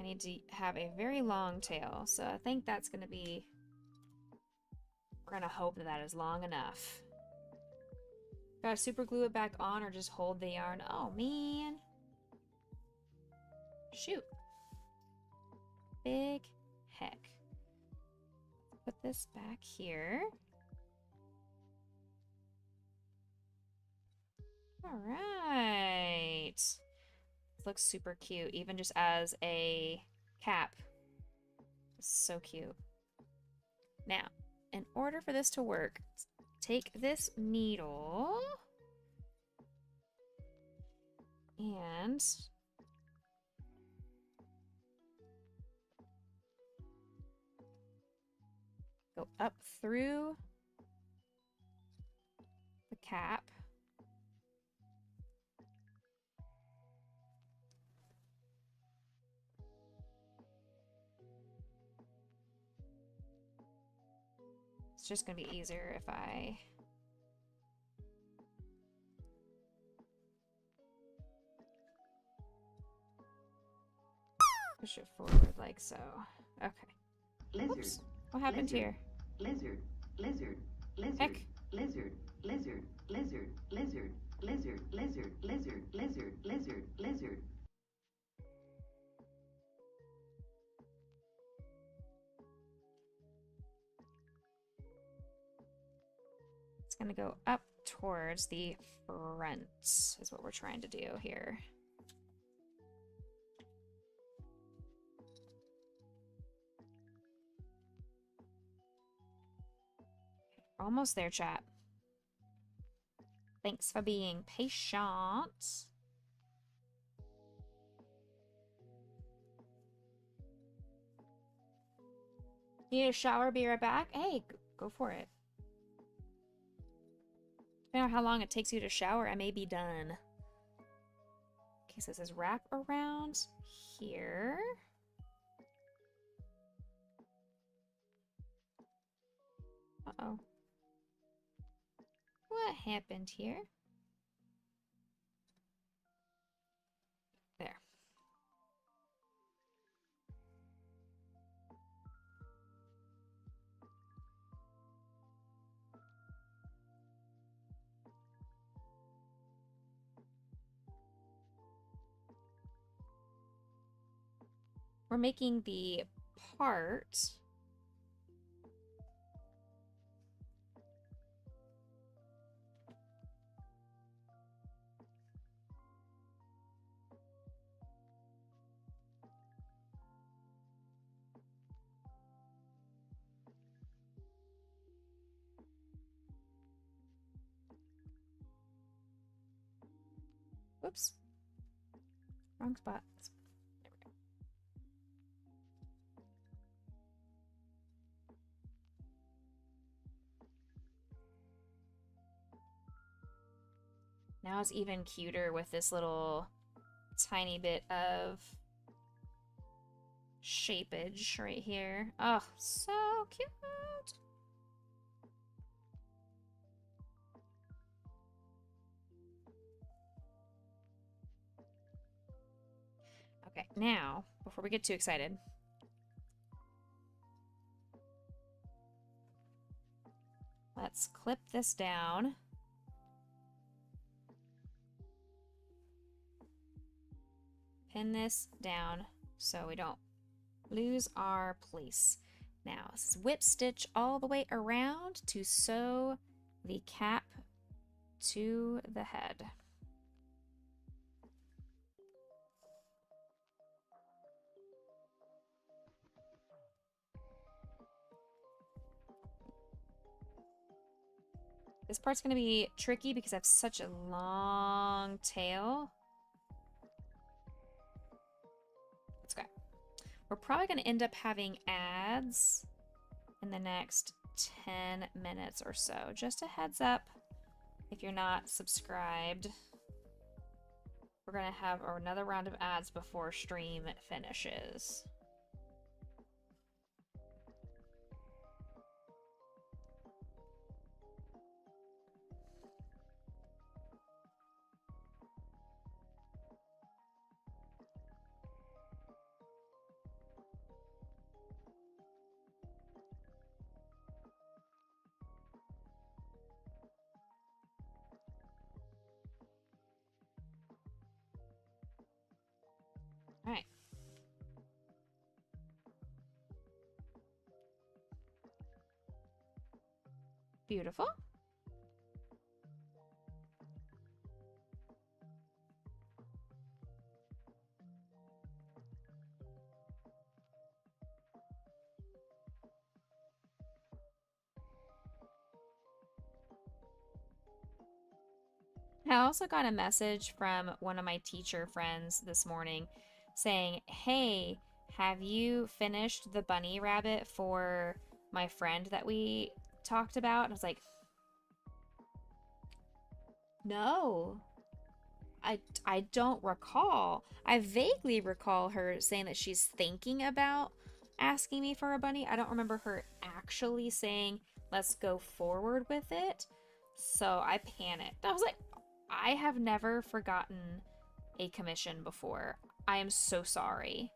I need to have a very long tail, so I think that's going to be, we're going to hope that that is long enough. Gotta super glue it back on or just hold the yarn. Oh, man. Shoot. Big heck. Put this back here. All right. This looks super cute, even just as a cap. It's so cute. Now, in order for this to work, take this needle and go up through the cap. It's just gonna be easier if I push it forward like so. Okay. Lizard. Oops. What happened Lizard. here? Lizard. Lizard. Lizard. Heck. Lizard. Lizard. Lizard. Lizard. Lizard. Lizard. Lizard. Lizard. Lizard. Lizard. It's gonna go up towards the front is what we're trying to do here. Almost there, chat. Thanks for being patient. You need a shower, be right back? Hey, go for it. Depending on how long it takes you to shower, I may be done. Okay, so it says wrap around here. Uh-oh. What happened here? There. We're making the part. Whoops. Wrong spot. There we go. Now it's even cuter with this little tiny bit of shapeage right here. Oh, so cute. Okay, now, before we get too excited, let's clip this down. Pin this down so we don't lose our place. Now, this is whip stitch all the way around to sew the cap to the head. This part's going to be tricky because I have such a long tail. Let's go. We're probably going to end up having ads in the next 10 minutes or so. Just a heads up, if you're not subscribed, we're going to have another round of ads before stream finishes. All right. Beautiful. I also got a message from one of my teacher friends this morning saying, hey, have you finished the bunny rabbit for my friend that we talked about? And I was like, no, I don't recall. I vaguely recall her saying that she's thinking about asking me for a bunny. I don't remember her actually saying, let's go forward with it. So I panicked. I was like, I have never forgotten a commission before. I am so sorry.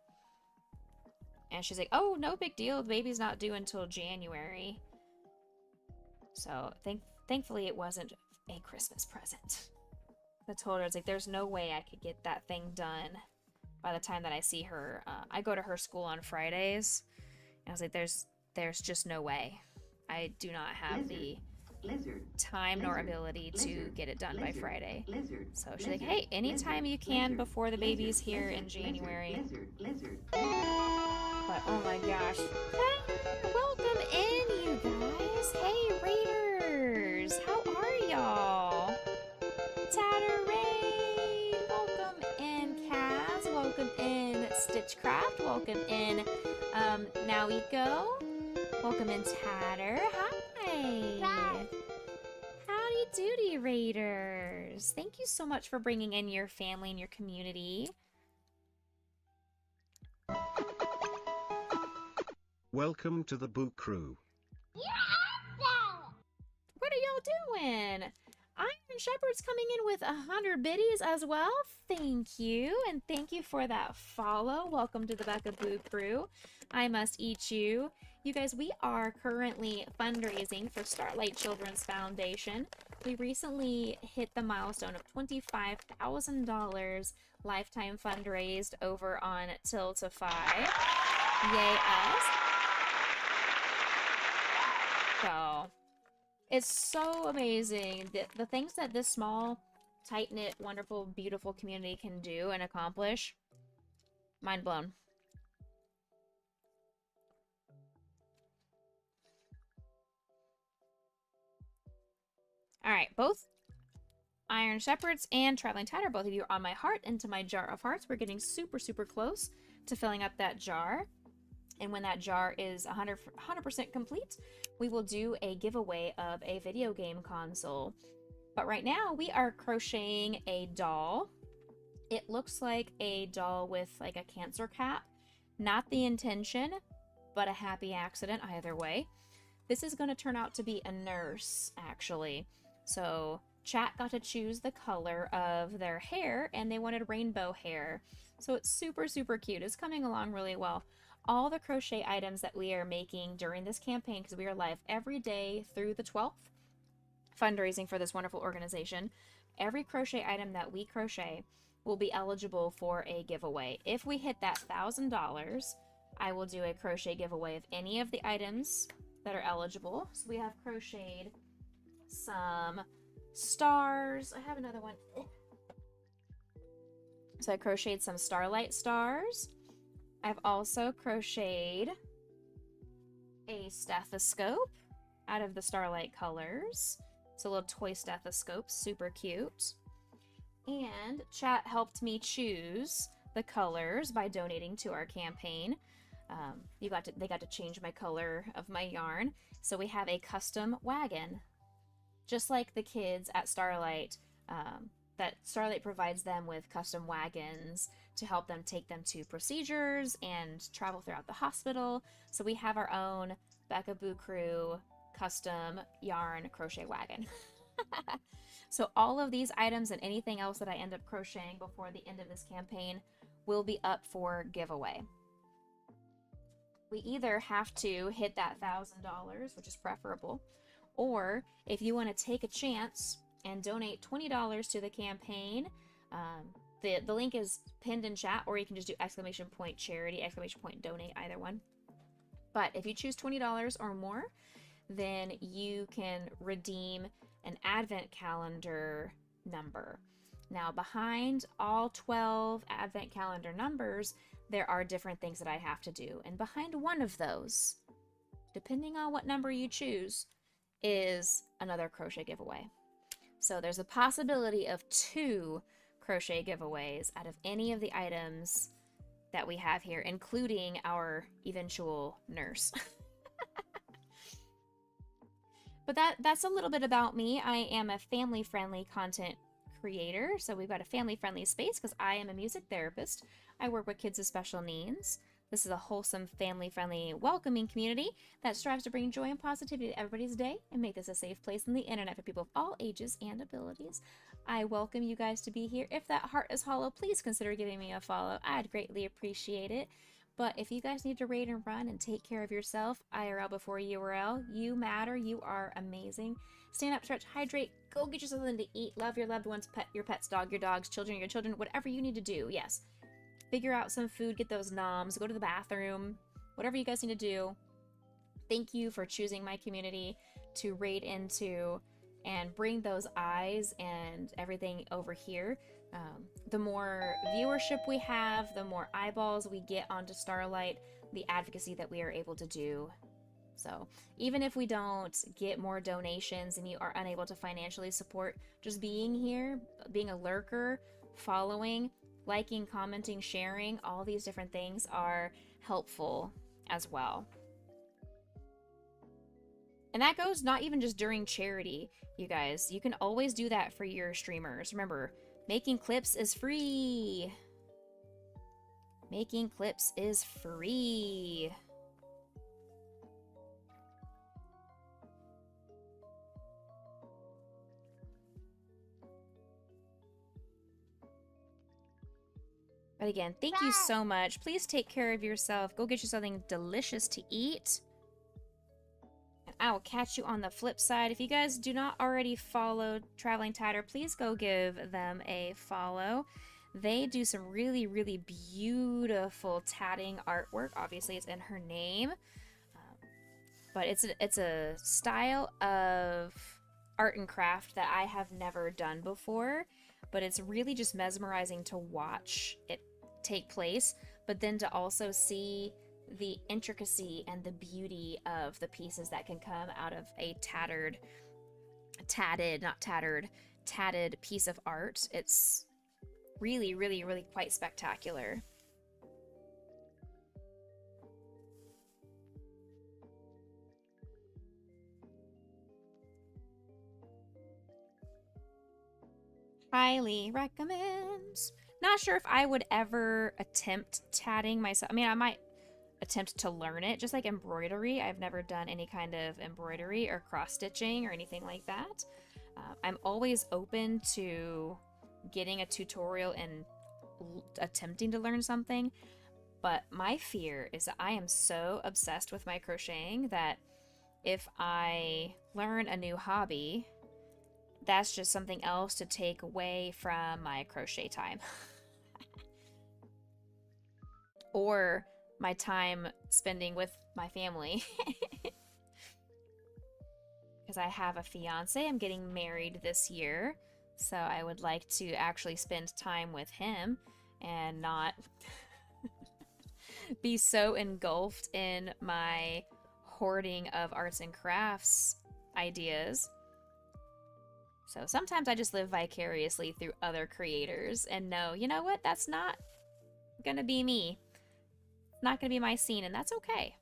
And she's like, oh, no big deal. The baby's not due until January. So thankfully it wasn't a Christmas present. I told her, I was like, there's no way I could get that thing done by the time that I see her. I go to her school on Fridays. And I was like, there's just no way. I do not have the time nor lizard, able to lizard, get it done by lizard, Friday. lizard, So she's lizard, like, hey, anytime lizard, you can lizard, before the baby's lizard, here in lizard, January. lizard, lizard, But oh my gosh. Hey, welcome in, you guys. Hey, Raiders. How are y'all? Tatter Raid. Welcome in, Kaz. Welcome in, Stitchcraft. Welcome in, Naoiko. Welcome in, Tatter. Hi. Howdy doody, Raiders. Thank you so much for bringing in your family and your community. Welcome to the Boo Crew. What are y'all doing? Iron Shepherd's coming in with 100 biddies as well. Thank you. And thank you for that follow. Welcome to the Becca Boo Crew. I must eat you. You guys, we are currently fundraising for Starlight Children's Foundation. We recently hit the milestone of $25,000 lifetime fundraised over on Tiltify. Yay us. So, it's so amazing the things that this small, tight-knit, wonderful, beautiful community can do and accomplish. Mind blown. Alright, both Iron Shepherds and Traveling Tatter, both of you are on my heart, into my jar of hearts. We're getting super, super close to filling up that jar. And when that jar is 100% complete, we will do a giveaway of a video game console. But right now, we are crocheting a doll. It looks like a doll with like a cancer cap. Not the intention, but a happy accident either way. This is going to turn out to be a nurse, actually. So chat got to choose the color of their hair, and they wanted rainbow hair. So it's super, super cute. It's coming along really well. All the crochet items that we are making during this campaign, because we are live every day through the 12th, fundraising for this wonderful organization, every crochet item that we crochet will be eligible for a giveaway. If we hit that $1,000, I will do a crochet giveaway of any of the items that are eligible. So we have crocheted some stars. I have another one. So I crocheted some Starlight stars. I've also crocheted a stethoscope out of the Starlight colors. It's a little toy stethoscope, super cute. And chat helped me choose the colors by donating to our campaign. They got to change my color of my yarn. So we have a custom wagon, just like the kids at Starlight. That Starlight provides them with custom wagons to help them take them to procedures and travel throughout the hospital. So we have our own Becca Boo Crew custom yarn crochet wagon. So all of these items and anything else that I end up crocheting before the end of this campaign will be up for giveaway. We either have to hit that $1,000, which is preferable, or if you want to take a chance and donate $20 to the campaign, the link is pinned in chat, or you can just do !charity, !donate, either one. But if you choose $20 or more, then you can redeem an advent calendar number. Now, behind all 12 advent calendar numbers, there are different things that I have to do. And behind one of those, depending on what number you choose, is another crochet giveaway. So there's a possibility of 2 crochet giveaways out of any of the items that we have here, including our eventual nurse. But that's a little bit about me. I am a family-friendly content creator, so we've got a family-friendly space because I am a music therapist. I work with kids with special needs. This is a wholesome, family-friendly, welcoming community that strives to bring joy and positivity to everybody's day and make this a safe place on the internet for people of all ages and abilities. I welcome you guys to be here. If that heart is hollow, please consider giving me a follow. I'd greatly appreciate it. But if you guys need to raid and run and take care of yourself, IRL before URL, you matter. You are amazing. Stand up, stretch, hydrate, go get yourself something to eat, love your loved ones, pet your pets, dog, your dogs, children, your children, whatever you need to do. Yes. Figure out some food, get those noms, go to the bathroom, whatever you guys need to do. Thank you for choosing my community to raid into and bring those eyes and everything over here. The more viewership we have, the more eyeballs we get onto Starlight, the advocacy that we are able to do. So even if we don't get more donations and you are unable to financially support, just being here, being a lurker, following, liking, commenting, sharing, all these different things are helpful as well. And that goes not even just during charity, you guys. You can always do that for your streamers. Remember, making clips is free. Making clips is free. But again, thank you so much. Please take care of yourself. Go get you something delicious to eat. And I will catch you on the flip side. If you guys do not already follow Traveling Tatter, please go give them a follow. They do some really, really beautiful tatting artwork. Obviously, it's in her name. But it's a style of art and craft that I have never done before. But it's really just mesmerizing to watch it take place, but then to also see the intricacy and the beauty of the pieces that can come out of a tatted piece of art. It's really, really, really quite spectacular. Highly recommend. Not sure if I would ever attempt tatting myself. I mean, I might attempt to learn it, just like embroidery. I've never done any kind of embroidery or cross-stitching or anything like that. I'm always open to getting a tutorial and attempting to learn something, but my fear is that I am so obsessed with my crocheting that if I learn a new hobby, that's just something else to take away from my crochet time. Or my time spending with my family. Because I have a fiance. I'm getting married this year. So I would like to actually spend time with him and not be so engulfed in my hoarding of arts and crafts ideas. So sometimes I just live vicariously through other creators and know, you know what, that's not gonna be me. It's not gonna be my scene, and that's okay.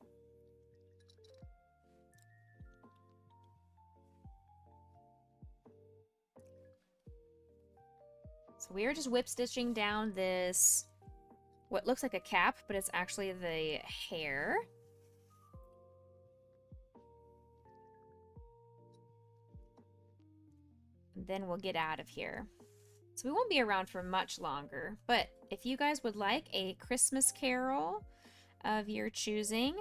So we are just whip stitching down this, what looks like a cap, but it's actually the hair. Then we'll get out of here. So we won't be around for much longer, but if you guys would like a Christmas carol of your choosing,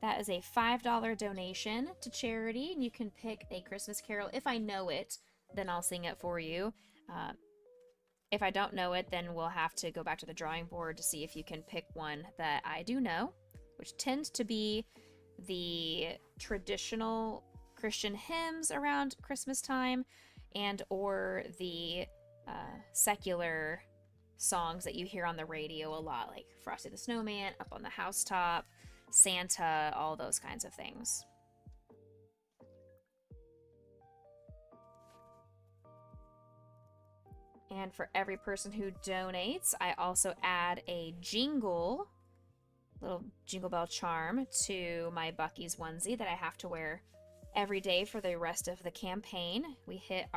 that is a $5 donation to charity, and you can pick a Christmas carol. If I know it, then I'll sing it for you. If I don't know it, then we'll have to go back to the drawing board to see if you can pick one that I do know, which tends to be the traditional Christian hymns around Christmas time, and or the secular songs that you hear on the radio a lot, like Frosty the Snowman, Up on the Housetop, Santa, all those kinds of things. And for every person who donates, I also add a jingle, little jingle bell charm to my Bucky's onesie that I have to wear every day for the rest of the campaign. We hit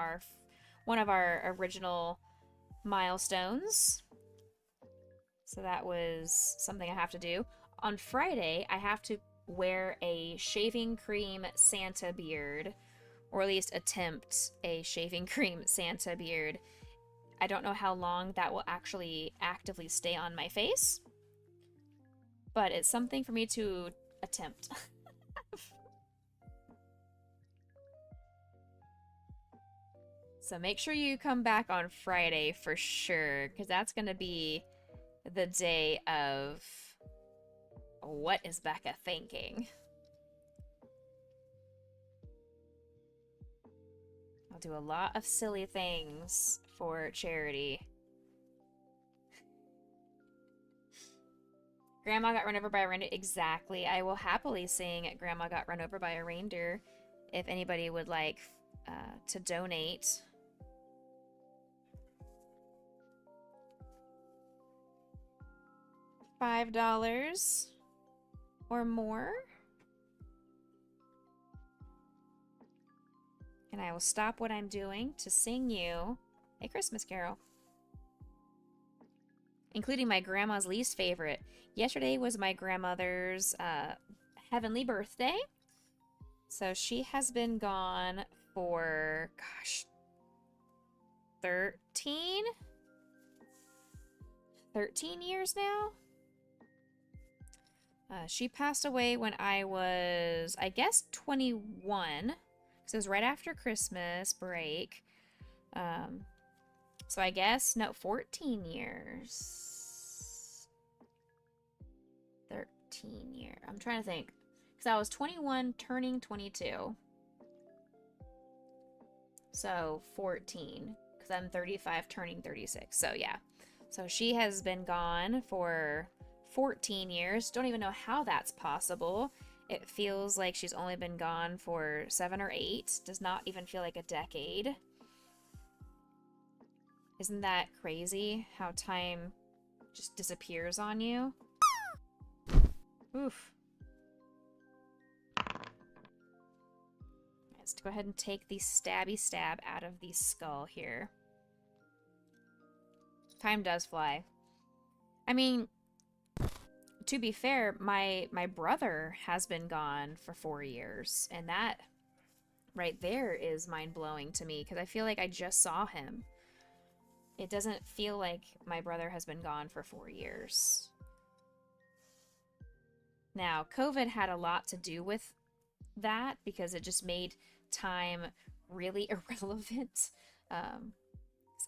one of our original milestones. So that was something I have to do. On Friday, I have to wear a shaving cream Santa beard, or at least attempt a shaving cream Santa beard. I don't know how long that will actually actively stay on my face, but it's something for me to attempt. So make sure you come back on Friday for sure, because that's going to be the day of what is Becca thinking? I'll do a lot of silly things for charity. Grandma got run over by a reindeer. Exactly. I will happily sing Grandma Got Run Over by a Reindeer if anybody would like to donate. $5 or more. And I will stop what I'm doing to sing you a Christmas carol. Including my grandma's least favorite. Yesterday was my grandmother's heavenly birthday. So she has been gone for, gosh, 13 years now. She passed away when I was, I guess, 21. Because it was right after Christmas break. So I guess, no, 14 years. 13 years. I'm trying to think. Because I was 21 turning 22. So 14. Because I'm 35 turning 36. So yeah. So she has been gone for 14 years. Don't even know how that's possible. It feels like she's only been gone for 7 or 8. Does not even feel like a decade. Isn't that crazy how time just disappears on you? Oof. Let's go ahead and take the stabby stab out of the skull here. Time does fly. I mean, to be fair, my brother has been gone for 4 years, and that right there is mind-blowing to me because I feel like I just saw him. It doesn't feel like my brother has been gone for 4 years. Now, COVID had a lot to do with that because it just made time really irrelevant.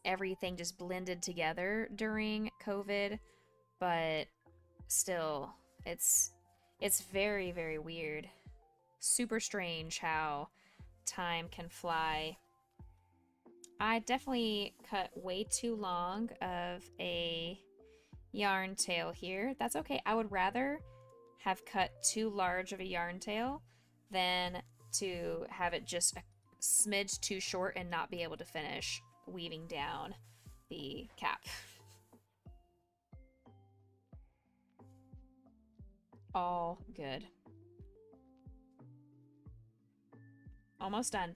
Everything just blended together during COVID, but still, it's very, very weird. Super strange how time can fly. I definitely cut way too long of a yarn tail here. That's okay. I would rather have cut too large of a yarn tail than to have it just a smidge too short and not be able to finish weaving down the cap. All good. Almost done.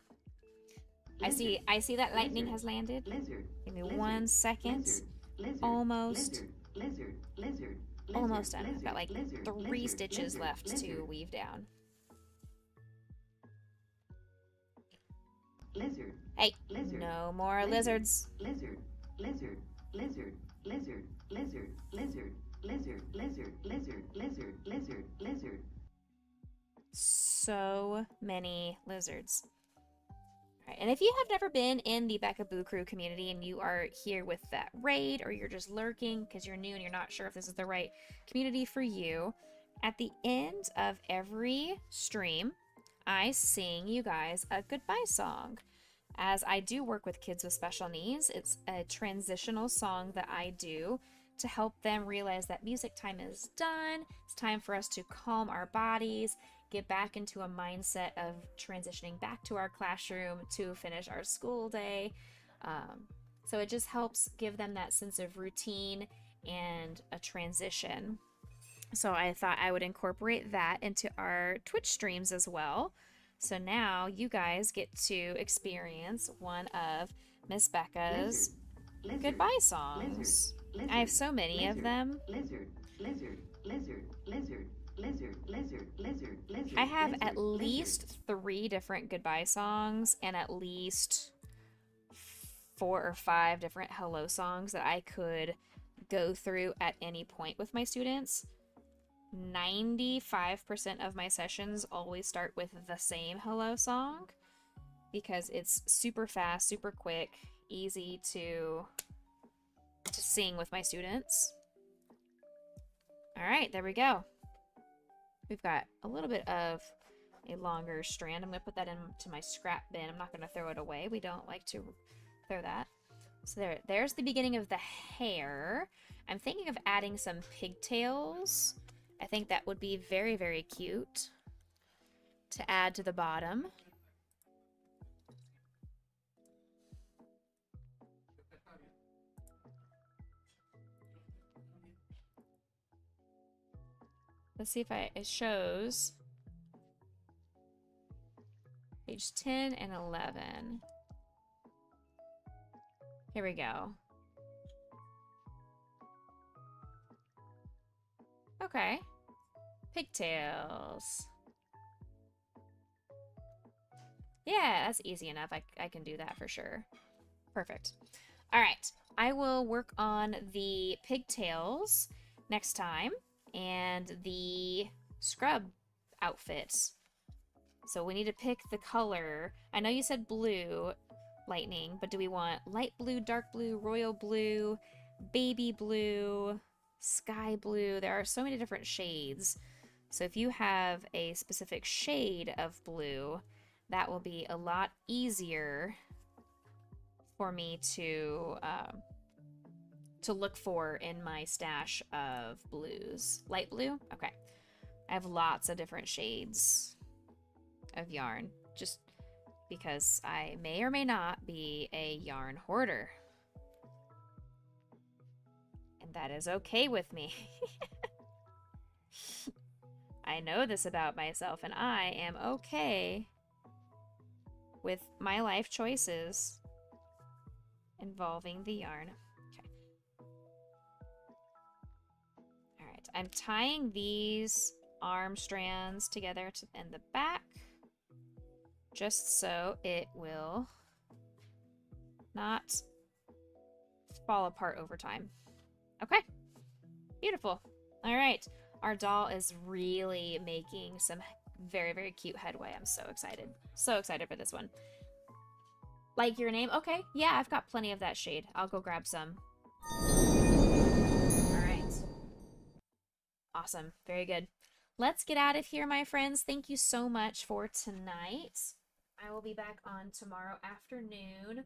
Lizard, I see that lightning lizard, has landed. Lizard. Give me lizard, 1 second. Lizard. Lizard. Almost. Lizard. Lizard. Almost done. Lizard, I've got like lizard, 3 lizard, stitches lizard, left lizard. to weave down. Lizard. Hey, Lizard. no more Lizard. lizards. Lizard. Lizard. Lizard. Lizard. Lizard. Lizard. Lizard. Lizard. Lizard. Lizard. Lizard. Lizard. So many lizards. All right, and if you have never been in the Becca Boo Crew community and you are here with that raid, or you're just lurking because you're new and you're not sure if this is the right community for you, at the end of every stream, I sing you guys a goodbye song. As I do work with kids with special needs, it's a transitional song that I do to help them realize that music time is done. It's time for us to calm our bodies, get back into a mindset of transitioning back to our classroom to finish our school day. So it just helps give them that sense of routine and a transition. So I thought I would incorporate that into our Twitch streams as well. So now you guys get to experience one of Miss Becca's Lizard. goodbye songs. Lizard. I have so many of Lizard. them. Lizard. Lizard. Lizard. Lizard. Lizard. Lizard. Lizard. Lizard. I have lizard, at lizard. least 3 different goodbye songs and at least 4 or 5 different hello songs that I could go through at any point with my students. 95% of my sessions always start with the same hello song because it's super fast, super quick, easy to sing with my students. All right, there we go. We've got a little bit of a longer strand. I'm going to put that into my scrap bin. I'm not going to throw it away. We don't like to throw that. So there's the beginning of the hair. I'm thinking of adding some pigtails. I think that would be very, very cute to add to the bottom. Let's see if it shows page 10 and 11. Here we go. Okay. Pigtails. Yeah, that's easy enough. I can do that for sure. Perfect. All right. I will work on the pigtails next time and the scrub outfits. So we need to pick the color. I know you said blue, Lightning, but do we want light blue, dark blue, royal blue, baby blue, sky blue? There are so many different shades. So if you have a specific shade of blue, that will be a lot easier for me to look for in my stash of blues. Light blue? Okay. I have lots of different shades of yarn, just because I may or may not be a yarn hoarder. And that is okay with me. I know this about myself, and I am okay with my life choices involving the yarn. Okay. All right, I'm tying these arm strands together in the back, just so it will not fall apart over time. Okay, beautiful. All right, our doll is really making some very, very cute headway. I'm so excited. So excited for this one. Like your name? Okay, yeah, I've got plenty of that shade. I'll go grab some. All right. Awesome, very good. Let's get out of here, my friends. Thank you so much for tonight. I will be back on tomorrow afternoon,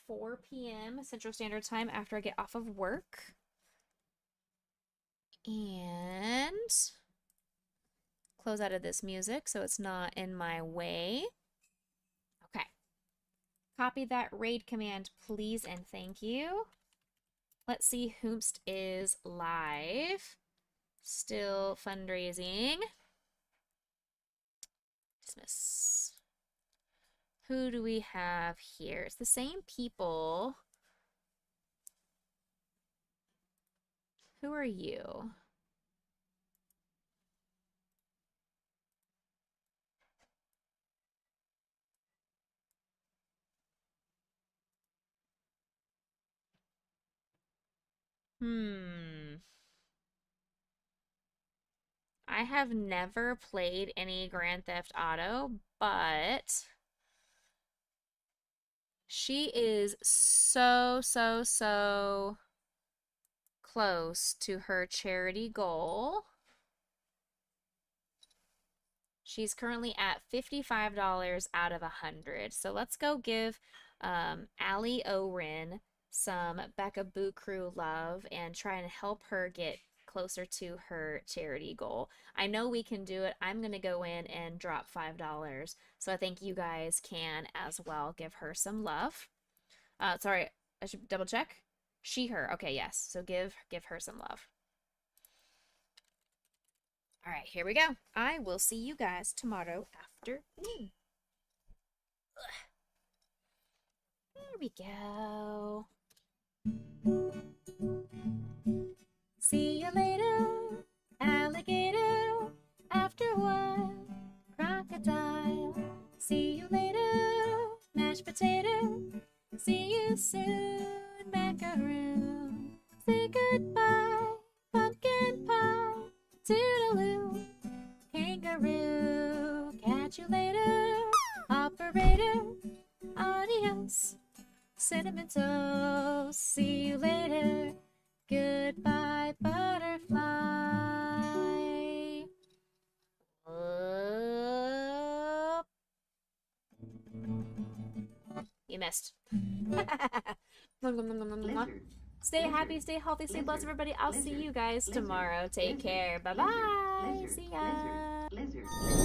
4 p.m. Central Standard Time after I get off of work. And close out of this music so it's not in my way. Okay. Copy that raid command, please, and thank you. Let's see, Hoomst is live. Still fundraising. Dismiss. Who do we have here? It's the same people. Who are you? I have never played any Grand Theft Auto, but she is so close to her charity goal. She's currently at $55 out of 100. So let's go give Allie Oren some Becca Boo Crew love and try and help her get closer to her charity goal. I know we can do it. I'm going to go in and drop $5. So I think you guys can as well give her some love. Sorry, I should double check. She, her. Okay, yes. So give her some love. All right, here we go. I will see you guys tomorrow afternoon. There we go. See you later, alligator. After a while, crocodile. See you later, mashed potato. See you soon, macaroon. Say goodbye, pumpkin pie. Toodaloo, kangaroo. Catch you later, operator. Adios, cinnamon toast. See you later. Goodbye, butterfly. missed. Lizard. Stay Lizard. happy, stay healthy, stay blessed, Lizard. everybody. I'll see Lizard. you guys Lizard. tomorrow. Take Lizard. care. Bye bye. Lizard. See ya. Lizard. Lizard.